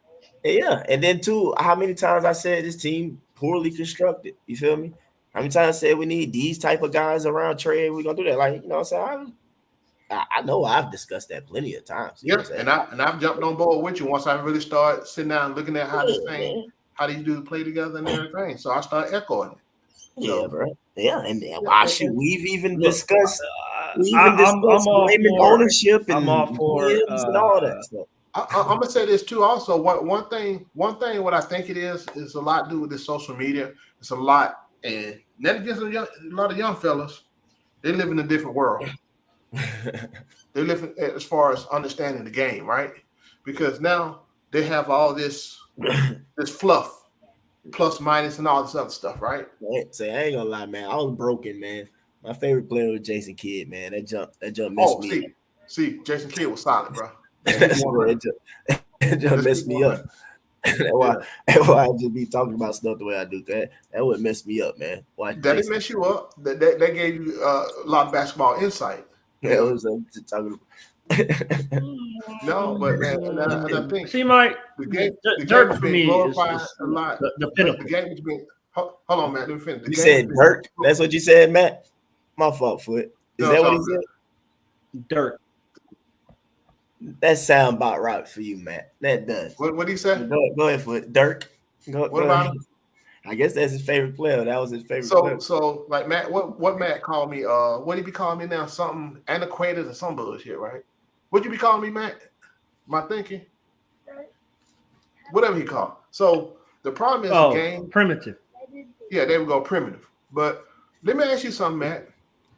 Yeah, and then too, how many times I said this team poorly constructed? You feel me? How many times I said we need these type of guys around Trey? We're gonna do that. Like, you know what I'm saying? I know I've discussed that plenty of times. Yeah, and I've jumped on board with you once I really start sitting down and looking at how this thing, how do you do play together and everything. So I start echoing it. Yeah, bro. Yeah, and we've even discussed I'm all for ownership and I'm all for and all that stuff. I'm gonna say this too. Also, one thing, what I think it is a lot to do with this social media. It's a lot, and then against a lot of young fellas, they live in a different world. They live as far as understanding the game, right? Because now they have all this fluff, plus minus, and all this other stuff, right? Say I ain't gonna lie, man. I was broken, man. My favorite player was Jason Kidd, man. That jump messed me up. See, Jason Kidd was solid, bro. That jump messed me up. That's why I just be talking about stuff the way I do. That would mess me up, man. Why that didn't mess you up? That gave you a lot of basketball insight. Yeah, it was just talking. No, but man, and I think Mike, the game Dirk for me is a lot. The pinnacle. The game has been. Hold on, man. Let me finish. You said Dirk. That's what you said, Matt. My fault, Foot. Is that what he said? Dirk. That sound about right for you, Matt. That does. What did he say? Go ahead, Foot. Dirk. What about him? I guess that's his favorite player. That was his favorite player. So like Matt, what Matt called me? What he be calling me now? Something antiquated or some bullshit, right? What you be calling me, Matt? Am I thinking? Whatever he called. So the problem is the game primitive. Yeah, there we go, primitive. But let me ask you something, Matt.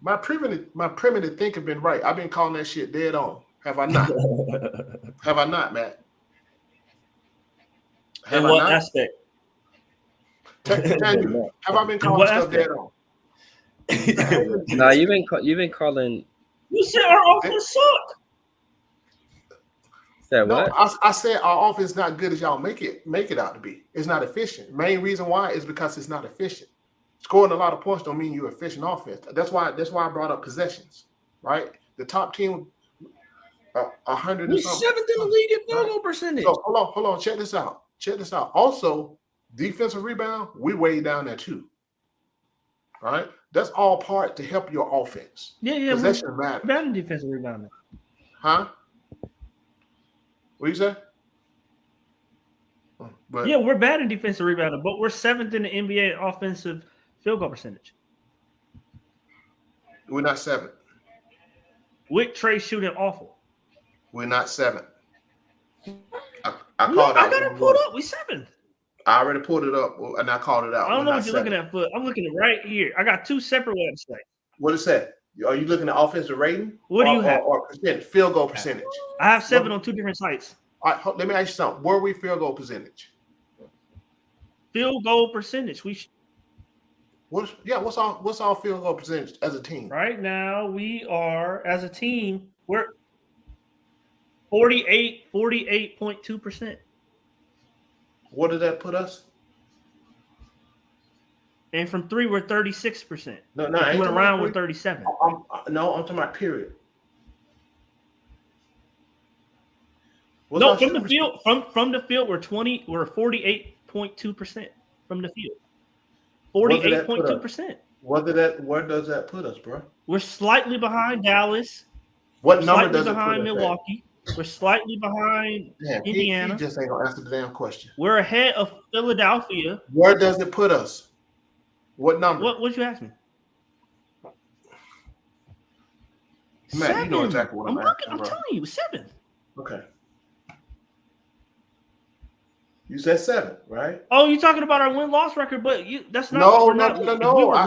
My primitive thinking been right. I've been calling that shit dead on. Have I not? Have I not, Matt? In what aspect? Have I been calling stuff dead on? No, you've been calling. You said our offense sucked. Said No, what? I said our offense is not good as y'all make it out to be. It's not efficient. Main reason why is because it's not efficient. Scoring a lot of points don't mean you're efficient offense. That's why I brought up possessions, right? The top team, 100. We're seventh in the league at field goal percentage. So hold on. Check this out. Also, defensive rebound, we way down there too. Right? That's all part to help your offense. Yeah. Possession matters. Bad in defensive rebounding. Huh? What you say? But yeah, we're bad in defensive rebounding, but we're seventh in the NBA offensive field goal percentage. We're not seventh. With Trey shooting awful. We're not seventh. I got it pulled up. We seventh. I already pulled it up and I called it out. I don't know what you're looking at, but I'm looking at right here. I got two separate websites. What is that? Are you looking at offensive rating? What do you have? Or percentage, field goal percentage? I have 7 on 2 different sites. All right, let me ask you something. Where are we field goal percentage? Field goal percentage. What's our field goal percentage as a team? Right now, we are, as a team, we're 48.2%. What did that put us? And from 3, we're 36%. No, if you went around, we're 37. I'm talking about period. No, from the field, from the field, we're 48.2% from the field. 48.2%. Where does that put us, bro? We're slightly behind Dallas. What number slightly does it behind put us Milwaukee? We're slightly behind Indiana. He just ain't gonna answer the damn question. We're ahead of Philadelphia. Where does it put us? What number? What you ask me? Matt, 7. you know exactly what I'm asking, bro. I'm telling you, 7. Okay. You said 7, right? Oh, you're talking about our win-loss record, but that's not. No. We were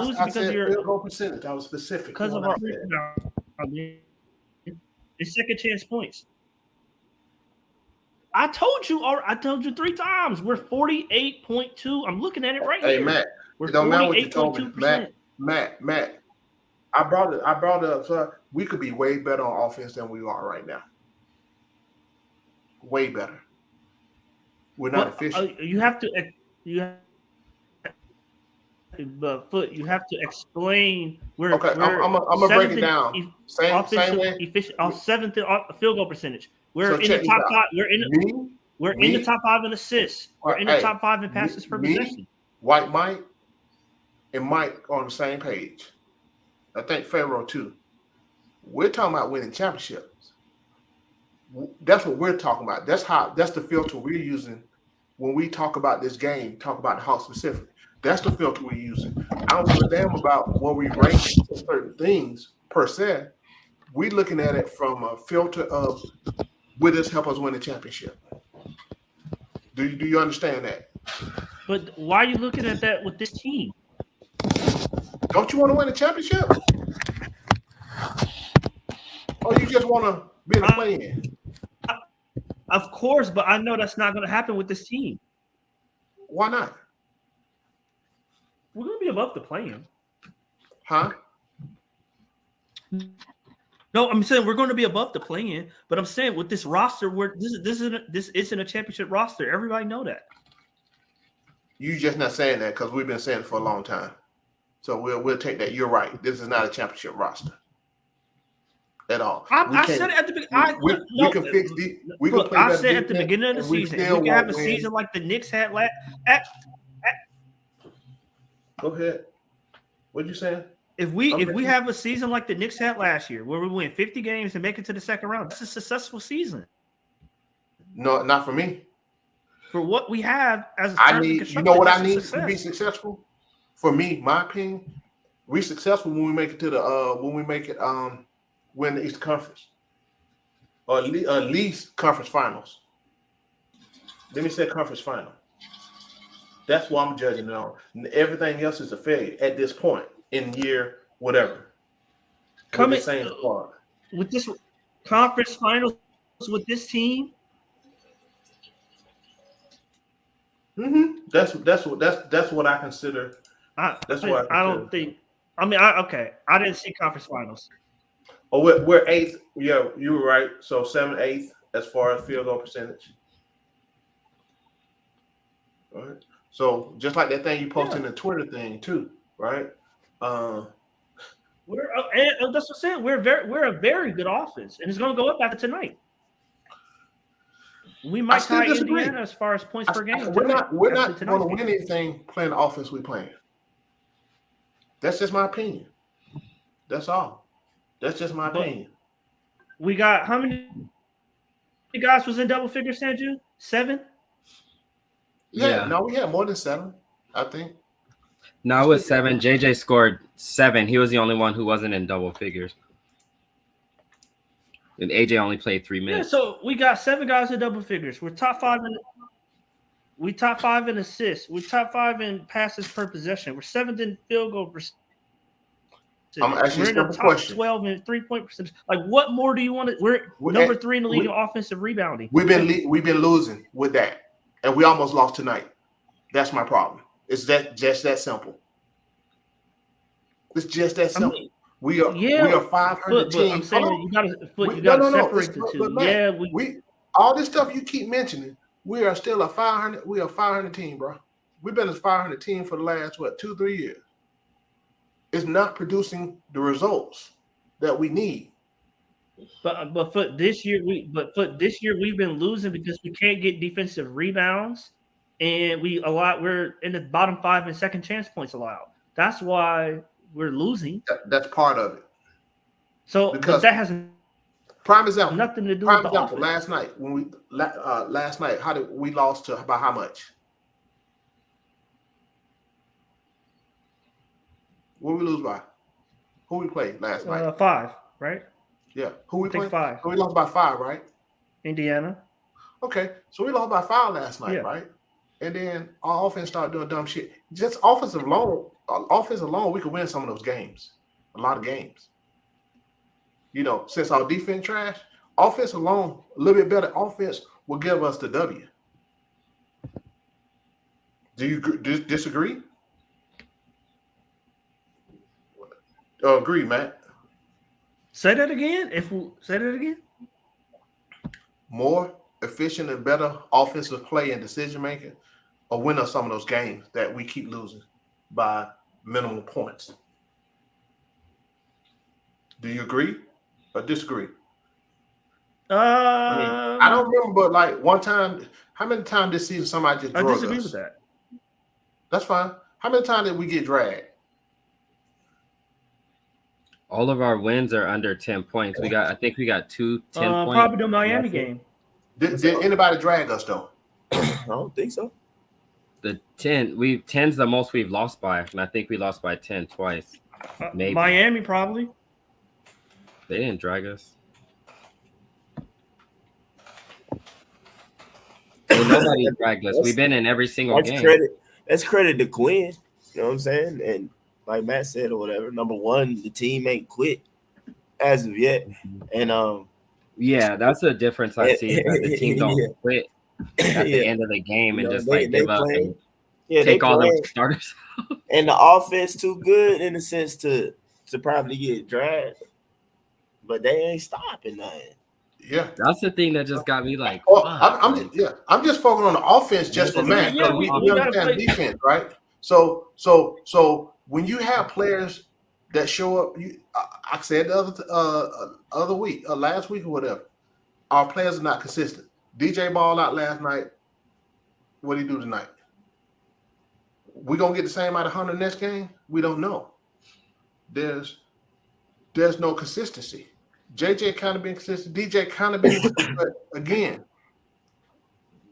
losing I because said of your field goal percentage. I was specific. because of our. It's second chance points. I told you 3 times. We're 48.2. I'm looking at it right here. Hey, Matt. We're It don't matter what you told me. 48.2%. Matt. I brought it up. So we could be way better on offense than we are right now. Way better. We're not efficient. You have to explain. Okay, I'm gonna break it down. Same way. Efficient. 7th field goal percentage. We're So in the check top this 5. out. We're in the top 5 in assists. We're in the top 5 in passes per possession. White Mike and Mike on the same page. I think Pharaoh too. We're talking about winning championships. That's what we're talking about. That's the filter we're using when we talk about this game, talk about the Hawks specifically. That's the filter we're using. I don't give a damn about what we rank certain things per se. We're looking at it from a filter of will this help us win the championship? Do you understand that? But why are you looking at that with this team? Don't you want to win a championship? Or you just want to be in a play-in? Of course, but I know that's not going to happen with this team. Why not? We're going to be above the play-in. Huh? No, I'm saying we're going to be above the play-in, but I'm saying with this roster, this isn't a championship roster. Everybody know that. You just not saying that because we've been saying it for a long time. So we'll take that. You're right. This is not a championship roster at all. I said it at the beginning. We can fix the. We can play. I said at the beginning of the season, if we can have a season like the Knicks had last. Go ahead. What you saying? If we have a season like the Knicks had last year, where we win 50 games and make it to the second round, that's a successful season. No, not for me. For what we have as I need, you know what I need to be successful? For me, my opinion, we're successful when we make it to the win the Eastern Conference. Or at least conference finals. Let me say conference final. That's what I'm judging it on. Everything else is a failure at this point in year whatever. Coming with this conference finals with this team. Mm-hmm. That's what I consider. I don't think. I mean, I didn't see conference finals. Oh, we're 8th. Yeah, you were right. So 7th, 8th as far as field goal percentage. All right. So just like that thing you posted in the Twitter thing too, right? That's what I'm saying. We're a very good offense, and it's going to go up after tonight. We might tie Indiana as far as points per game. We're not going to win anything playing the offense we playing. That's just my opinion. That's all. That's just my opinion. We got how many guys was in double figures, Sanju? 7? Yeah. No, we had more than 7, I think. No, it was 7. JJ scored 7. He was the only one who wasn't in double figures. And AJ only played 3 minutes. Yeah, so we got 7 guys in double figures. We're top 5 in assists. We're top 5 in passes per possession. We're 7th in field goal percentage. I'm gonna ask you a We're in the simple top question. 12 in 3-point percentage. Like, what more do you want to? We're We- number 3 in the league we- in offensive rebounding. We've been losing with that, and we almost lost tonight. That's my problem. It's just that simple. It's just that simple. We are 500 but teams. I'm saying Hold on. you gotta No, gotta no. separate It's- the two. but Matt, Yeah, we all this stuff you keep mentioning. We are still a 500. We are 500 team, bro. We've been a 500 team for the last 2-3 years. It's not producing the results that we need. But for this year we've been losing because we can't get defensive rebounds, and we're in the bottom 5 in second chance points allowed. That's why we're losing. That's part of it. So, Because but that has prime example. nothing to do Prime with the example. offense. Last night, how did we lost to by how much? What we lose by? Who we played last night? 5, right? Yeah. Who we I think played? 5. So we lost by 5, right? Indiana. Okay. So we lost by 5 last night, Yeah. right? And then our offense started doing dumb shit. Just offensive alone, we could win some of those games. A lot of games. Since our defense trash, offense alone, a little bit better offense will give us the W. Do you disagree? Agree, Matt. Say that again. Say that again. More efficient and better offensive play and decision making will win us some of those games that we keep losing by minimum points. Do you agree or disagree? I don't remember, but one time, how many times this season somebody just I drugged disagree us? with that. That's fine. How many times did we get dragged? All of our wins are under 10 points. I think we got 2 10-point. Probably the Miami game. Did anybody drag us though? I don't think so. The 10's the most we've lost by, and I think we lost by 10 twice. Maybe. Miami probably. They didn't drag us. Nobody dragged us. We've been in every single game. That's credit to Quinn. You know what I'm saying? And like Matt said or whatever, number one, the team ain't quit as of yet. And yeah, that's the difference I see. That the team don't quit at the end of the game and just give up and take all the starters. And the offense too good in the sense to probably get dragged, but they ain't stopping nothing. Yeah, that's the thing that just got me like. I'm just focusing on the offense just for Matt. We understand defense, right? So when you have players that show up, I said the other week, last week or whatever, our players are not consistent. DJ balled out last night. What did he do tonight? We gonna get the same out of 100 next game? We don't know. There's no consistency. JJ kind of been consistent. DJ kind of been consistent, but again,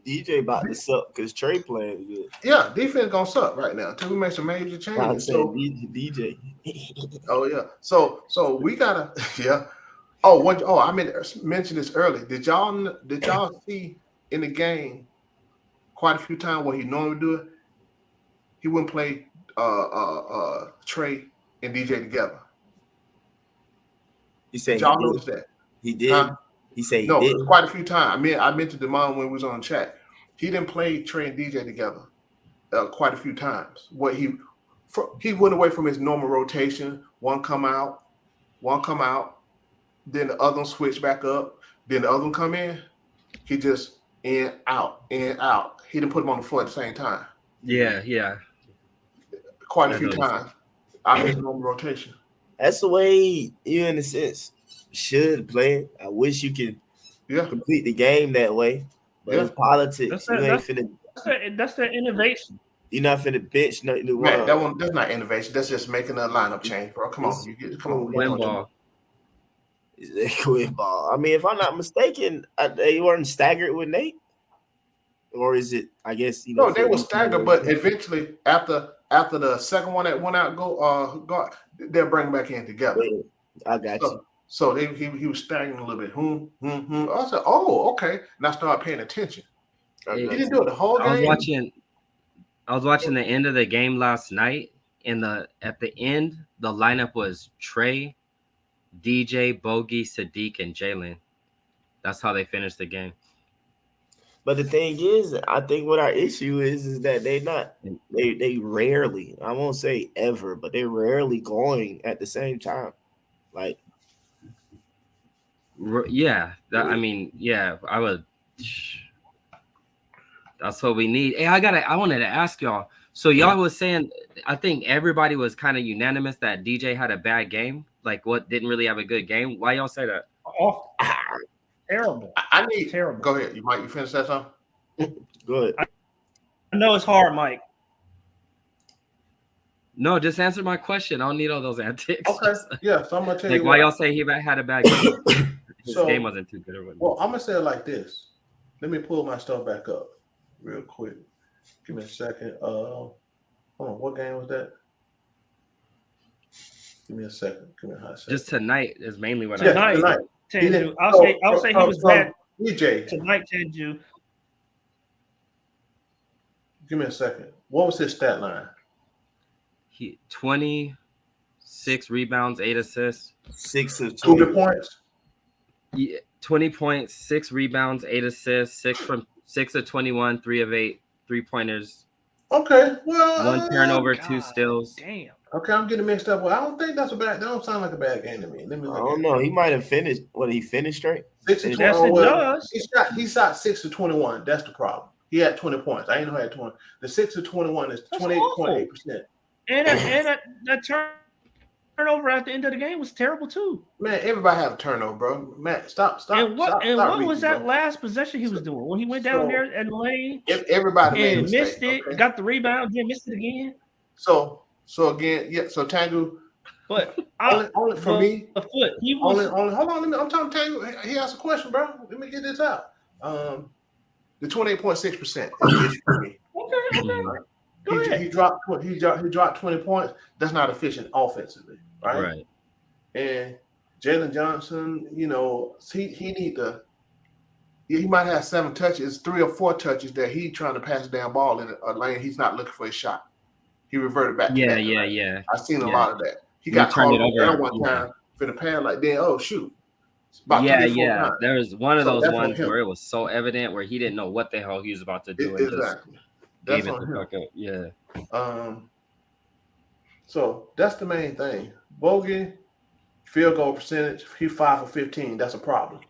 DJ about to suck because Trey playing good. Yeah, defense gonna suck right now until we make some major changes. So, DJ. Oh yeah. So we gotta I mentioned this earlier. Did y'all see in the game quite a few times what he normally do it? He wouldn't play Trey and DJ together. He said y'all noticed that? He did. He said no, he did. Quite a few times. I mentioned to Mom when we was on chat. He didn't play Trey and DJ together quite a few times. He went away from his normal rotation. One come out, then the other one switch back up, then the other one come in. He just in, out. He didn't put them on the floor at the same time. Yeah. Quite a few times. Out of his normal rotation. That's the way you, in a sense, should play it. I wish you could complete the game that way. But it's politics. That's the innovation. You're not finna bench nothing. Man, that's not innovation. That's just making a lineup change, bro. Come on. Win ball. Quit ball. I mean, if I'm not mistaken, they weren't staggered with Nate, or is it? I guess No, they were staggered, but eventually, after the second one that went out, they'll bring them back in together. I got you. So he was staggering a little bit. I said, oh, okay. And I started paying attention. He didn't do it the whole game. I was watching the end of the game last night, at the end, the lineup was Trey, DJ, Bogey, Sadiq, and Jalen. That's how they finished the game. But the thing is, I think what our issue is that they rarely, I won't say ever, but they're rarely going at the same time. Like, yeah, I would. That's what we need. Hey, I wanted to ask y'all. So y'all was saying, I think everybody was kind of unanimous that DJ had a bad game. Like, what didn't really have a good game? Why y'all say that? Oh, terrible. I need Terrible. Go ahead. You finish that song? good. I know it's hard, Mike. No, just answer my question. I don't need all those antics. Okay. Yeah. So I'm gonna tell Like, you why y'all say he had a bad game? His So- game wasn't too good or whatever. Well, I'm gonna say it like this. Let me pull my stuff back up real quick. Give me a second. Hold on. What game was that? Give me a second. Give me a hot second. Just tonight is mainly what Yeah, I tonight. Tanju. I'll say he was bad DJ. tonight, Tanju. Give me a second. What was his stat line? He 26 rebounds, 8 assists. 6 of 2 20 points. Yeah, 20 points, 6 rebounds, 8 assists, 6 of 21, 3 of 8, 3-pointers, Okay. Well, 1 turnover, 2 God steals. Damn. Okay, I'm getting mixed up. Well, I don't think that's a bad. That don't sound like a bad game to me. Let me I look. don't know. He might have finished. What, he finished straight? 6 to Yes, 20. it Well, does. he shot 6 to 21. That's the problem. He had 20 points. I ain't know he had 20. The 6 to 21 is That's 28.8%. And that turnover at the end of the game was terrible too. Man, everybody have a turnover, bro. Man, stop. And what reading, was that bro. last possession he was doing when he went down there at the lane Everybody made a and mistake, missed it, okay? got the rebound, then missed it again? So again, yeah. So Tangu, But only for me, the foot, he was only. Hold on, I'm talking to Tangu. He asked a question, bro. Let me get this out. The 28.6% is the issue for me. okay. Go ahead. He dropped 20 points. That's not efficient offensively, right? Right. And Jalen Johnson, you know, he need to. He might have 7 touches, 3 or 4 touches that he trying to pass the damn ball in a lane. He's not looking for a shot. He reverted back. Yeah, to that. yeah. I've seen a Yeah. lot of that. He He got turned called it over, down one yeah. time for the pad, like then oh shoot. It's about Yeah, 3 or 4 yeah. times. There was one of So those that's on ones him. where it was so evident where he didn't know what the hell he was about to do and just Exactly. That's gave it on the him. fuck up. Yeah. So that's the main thing. Bogey, field goal percentage, he 5 for 15. That's a problem.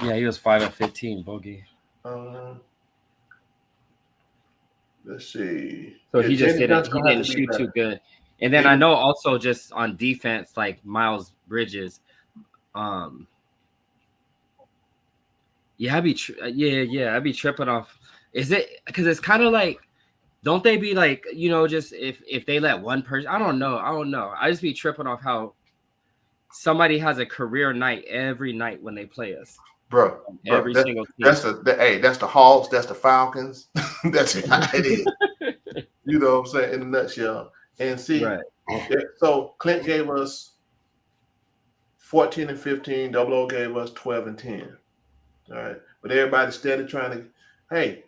Yeah, he was 5 of 15, Bogey. Let's see. So Yeah, he just Jalen didn't Johnson gonna have to be shoot too better. good. And then I know also just on defense, like Miles Bridges, yeah, I'd be tripping off. Is it because it's kind of like, don't they be like, you know, just if they let one person, I don't know. I just be tripping off how somebody has a career night every night when they play us. Bro, Every single team. that's the Hawks, that's the Falcons. That's how it is. You know what I'm saying? In a nutshell. And see, Right. so Clint gave us 14 and 15, Double O gave us 12 and 10. All right. But everybody's steady trying to, hey,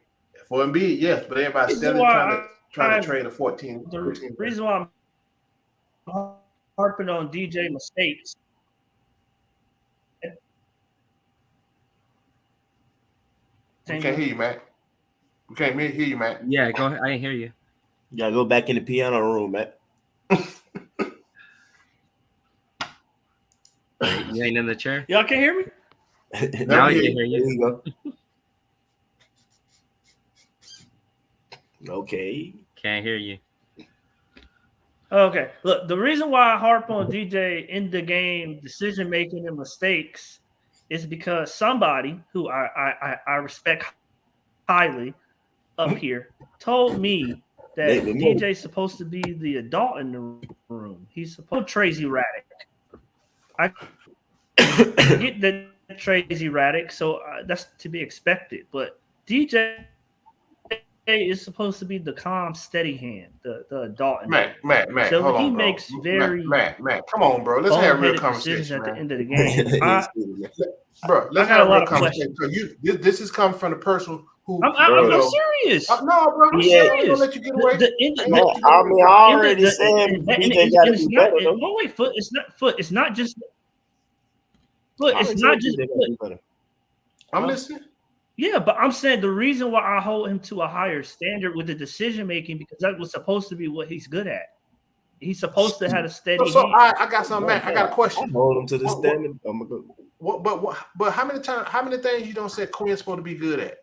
for Embiid, yes, but everybody's steady trying to trade a 14. The 15. reason why I'm harping on DJ mistakes. We can't hear you, Matt. We can't hear you, Matt. Yeah, go ahead. I didn't hear you. You gotta go back in the piano room, man. You ain't in the chair? Y'all can't hear me? Now I can hear you. There you go. Okay. Can't hear you. Okay. Look, the reason why I harp on DJ in the game decision making and mistakes is because somebody who I respect highly up here told me that DJ's supposed to be the adult in the room. He's supposed to be Tracy Radic. I get that Tracy Radic, so that's to be expected. But DJ is supposed to be the calm, steady hand, the adult. Matt, so hold he on, bro. makes very Matt, come on, bro. Let's have a real boneheaded decisions conversation, at the man. end of the game. Bro, let's I got have a a real lot of conversation. So this is coming from the person who I'm you know, serious. no, bro. I'm I'm serious. not gonna let you get away. I mean, I already said DJ got to it's be not. better. Though. No, wait, Foot. It's not Foot. It's not just Foot. I It's already not said just DJ gotta be Foot. better. I'm listening. Yeah, but I'm saying the reason why I hold him to a higher standard with the decision making because that was supposed to be what he's good at. He's supposed to have a steady. So I got something, Matt. I got a question. I hold him to the standard. I'm gonna go. But how many things you don't say Quinn's supposed to be good at?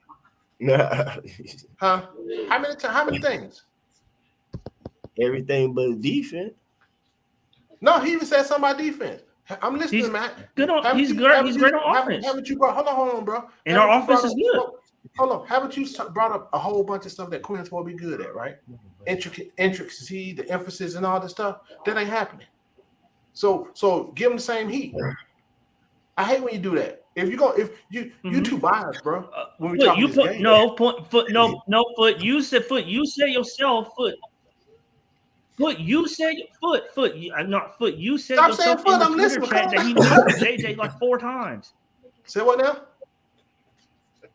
Huh? How many things? Everything but defense. No, he even said something about defense. I'm listening, Matt. Good on. He's great. He's great on offense. Haven't you brought? Hold on, bro. And our offense is good. Hold on. Haven't you brought up a whole bunch of stuff that Quinn's supposed to be good at, right? Intricacy, the emphasis, and all this stuff that ain't happening. So give him the same heat. I hate when you do that. If you too biased, bro. When we talk you this put game. no Foot. You said Foot. You said yourself Foot. Foot. You said Foot. Not Foot. You said Stop yourself saying Foot. in the I'm Twitter listening. chat that he missed JJ like 4 times. Say what now?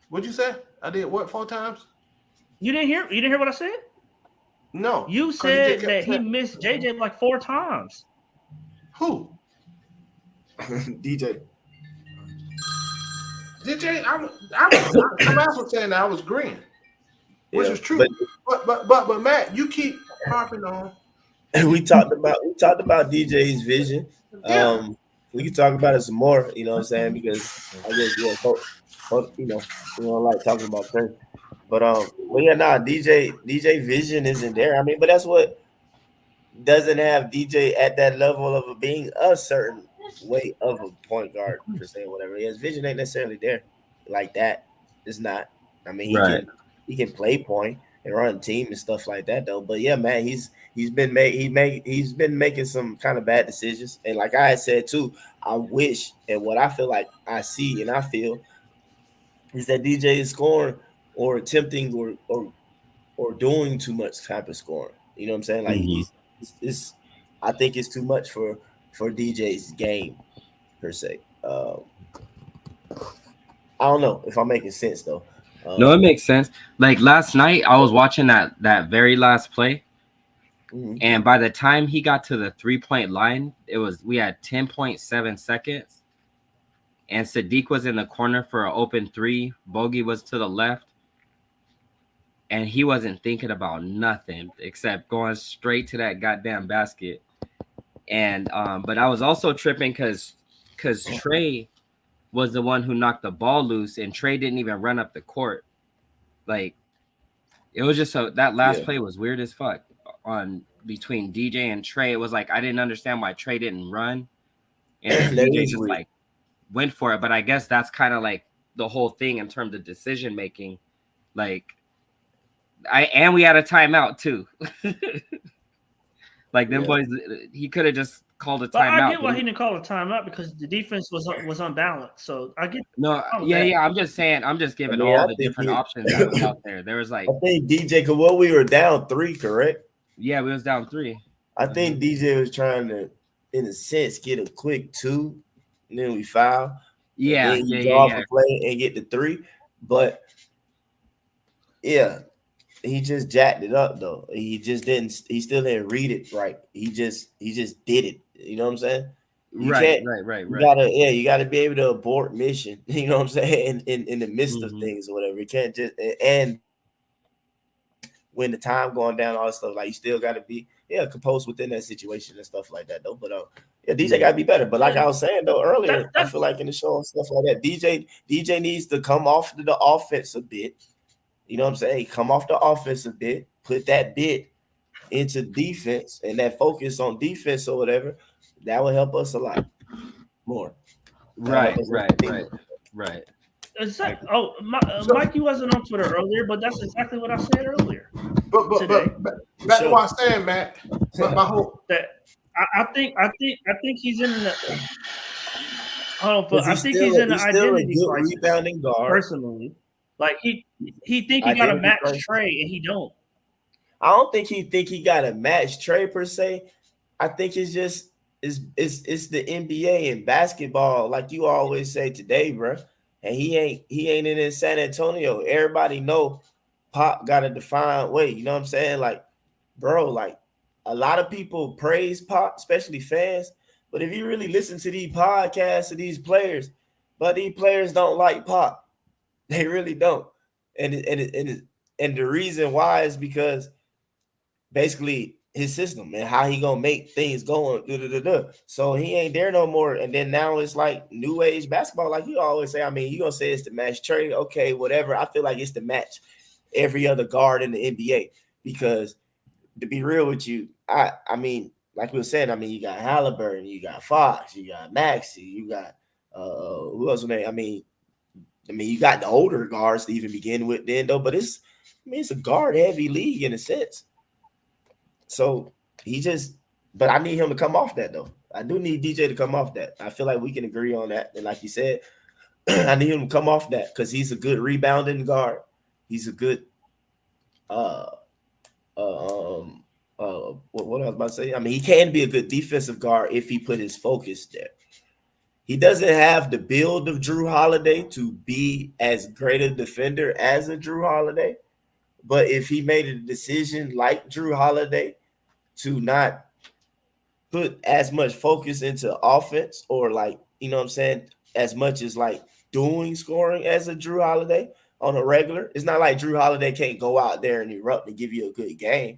What'd you say? I did what 4 times? You didn't hear what I said? No. You said that he missed JJ like 4 times. Who? DJ. I'm also saying that I was agreeing, which is true. But Matt, you keep harping on. We talked about DJ's vision. Yeah. We can talk about it some more. You know what I'm saying? Because I guess we don't like talking about things. But DJ vision isn't there. I mean, but that's what doesn't have DJ at that level of being a certain way of a point guard per se, whatever. His vision ain't necessarily there like that. It's not. I mean, he can play point and run team and stuff like that though. But yeah, man, he's been making some kind of bad decisions. And like I had said too, I wish and what I feel like I see and I feel is that DJ is scoring or attempting or doing too much type of scoring. You know what I'm saying? Like I think it's too much for DJ's game per se. I don't know if I'm making sense though. No, it makes sense. Like last night, I was watching that very last play, and by the time he got to the 3-point line, we had 10.7 seconds, and Sadiq was in the corner for an open 3. Bogey was to the left, and he wasn't thinking about nothing except going straight to that goddamn basket. And but I was also tripping because Trey was the one who knocked the ball loose, and Trey didn't even run up the court. Like it was just that last play was weird as fuck on between DJ and Trey. It was like I didn't understand why Trey didn't run, and DJ just like went for it. But I guess that's kind of like the whole thing in terms of decision making. Like we had a timeout too. Like them boys, he could have just called a timeout. I get why he didn't call a timeout because the defense was unbalanced. So I get I'm just saying, I'm just giving all the different options that was out there. There was like I think DJ, because we were down 3, correct? Yeah, we was down 3. I think DJ was trying to, in a sense, get a quick 2, and then we foul. Yeah, and then off a play and get the 3. But yeah. He just jacked it up though. He still didn't read it right. He just did it. You know what I'm saying? Right. You gotta be able to abort mission. You know what I'm saying? In the midst of things or whatever. You can't just and when the time going down, all that stuff, like you still gotta be composed within that situation and stuff like that though. But DJ gotta be better. But like I was saying though earlier, I feel like in the show and stuff like that, DJ needs to come off the offense a bit. You know what I'm saying? Come off the offense a bit, put that bit into defense and that focus on defense or whatever. That will help us a lot more. Right. Exactly. Mike, you wasn't on Twitter earlier, but that's exactly what I said earlier. But back to what I'm saying, Matt. But my whole I think he's in the. I think he's in the identity crisis. Rebounding guard, personally. Like he think he got to match Trey and he don't. I don't think he got to match Trey per se. I think it's just it's the NBA and basketball, like you always say today, bro. and he ain't in San Antonio. Everybody know Pop got a defined way. You know what I'm saying? Like, bro, like a lot of people praise Pop, especially fans. But if you really listen to these podcasts of these players, but these players don't like Pop. They really don't. And the reason why is because basically his system and how he gonna make things go. So he ain't there no more. And then now it's like new age basketball, like you always say. I mean, you gonna say it's the match trade, okay, whatever. I feel like it's the match every other guard in the NBA because to be real with you, I mean, like we were saying, I mean, you got Halliburton, you got Fox, you got Maxey, you got who else? I mean, you got the older guards to even begin with, then though. But it's a guard heavy league in a sense. So but I need him to come off that though. I do need DJ to come off that. I feel like we can agree on that. And like you said, I need him to come off that because he's a good rebounding guard. He's a good what I was about to say. I mean, he can be a good defensive guard if he put his focus there. He doesn't have the build of Drew Holiday to be as great a defender as a Drew Holiday. But if he made a decision like Drew Holiday to not put as much focus into offense or like, you know what I'm saying, as much as like doing scoring as a Drew Holiday on a regular, it's not like Drew Holiday can't go out there and erupt and give you a good game.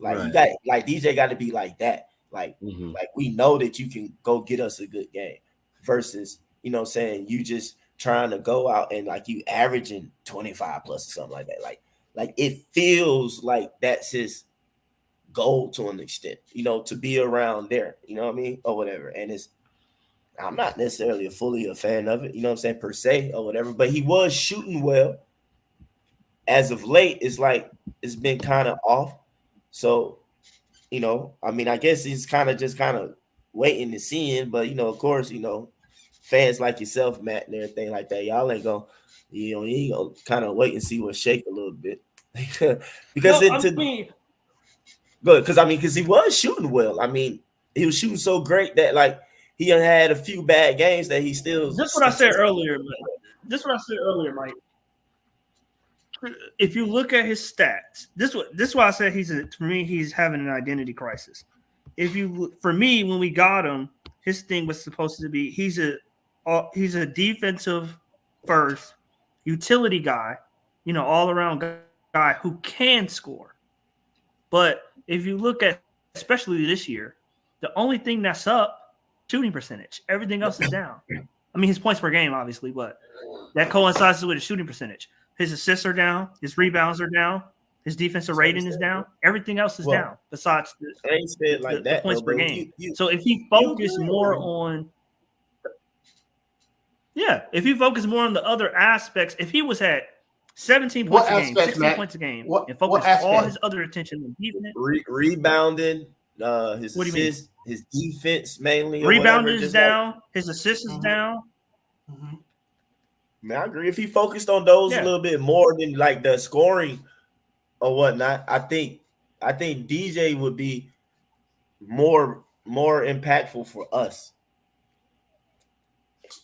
Like you got, like DJ got to be like that. Like, like we know that you can go get us a good game versus, you know what I'm saying, you just trying to go out and like you averaging 25 plus or something like that. Like it feels like that's his goal to an extent, you know, to be around there, you know what I mean, or whatever. And I'm not necessarily fully a fan of it, you know what I'm saying, per se or whatever, but he was shooting well. As of late, it's like it's been kind of off. So, you know, I mean, I guess he's kind of waiting and seeing, but you know, of course, you know, fans like yourself, Matt, and everything like that, y'all ain't gonna, you know, you gonna kind of wait and see what shake a little bit. Because because he was shooting well. I mean, he was shooting so great that like he had a few bad games that he still. This what I said earlier, Mike. If you look at his stats, this why I said he's having an identity crisis. For me, when we got him, his thing was supposed to be he's a defensive first utility guy, you know, all around guy who can score. But if you look at, especially this year, the only thing that's up, shooting percentage. Everything else is down. I mean, his points per game, obviously, but that coincides with his shooting percentage. His assists are down. His rebounds are down. His defensive rating is down. Everything else is down besides the points per game. So if he focused more on if he focused more on the other aspects, if he was at 17 points a game, 16 points a game, and focused all his other attention on defense, rebounding, his assists, his defense mainly. Rebounding is down. His assists is down. Man, I agree. If he focused on those a little bit more than like the scoring or whatnot, I think DJ would be more impactful for us.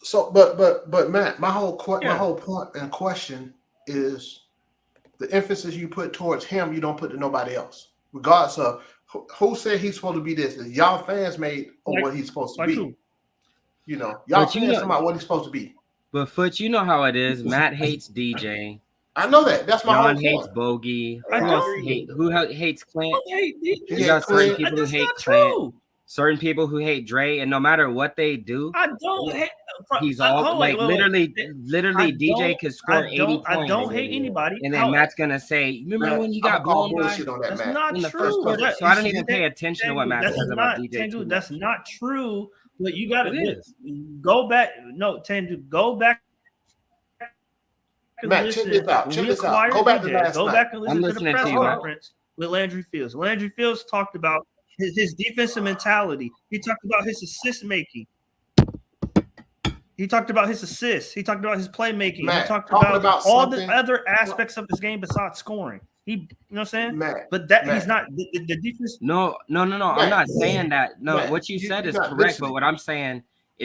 So, but Matt, my whole point and question is the emphasis you put towards him, you don't put to nobody else, regardless of who said he's supposed to be this. Y'all fans made what he's supposed to be. Who? You know, y'all fans about what he's supposed to be. But Foot, you know how it is. Matt hates DJ. I know that. That's my John whole hates point. Bogey. Who hates Clint? You got certain people who That's hate not Clint. true. Certain people who hate Dre, and no matter what they do, I don't hate. He's all literally DJ could score 80 points. I don't hate anybody. And then Matt's gonna say, "Remember when you got blown by?" That's not true. So I don't even pay attention to what Matt says about DJ. Tengu, that's not true. But you got to go back. No, Tengu, go back. Matt, check this out. Go back to last night. Go back and listen to the press conference with Landry Fields. Landry Fields talked about his defensive mentality. He talked about his assist making. He talked about his assists. He talked about his playmaking. He talked about all the other aspects of his game besides scoring. You know what I'm saying? But he's not the defense. No. I'm not saying that. No, what you said is correct. But what I'm saying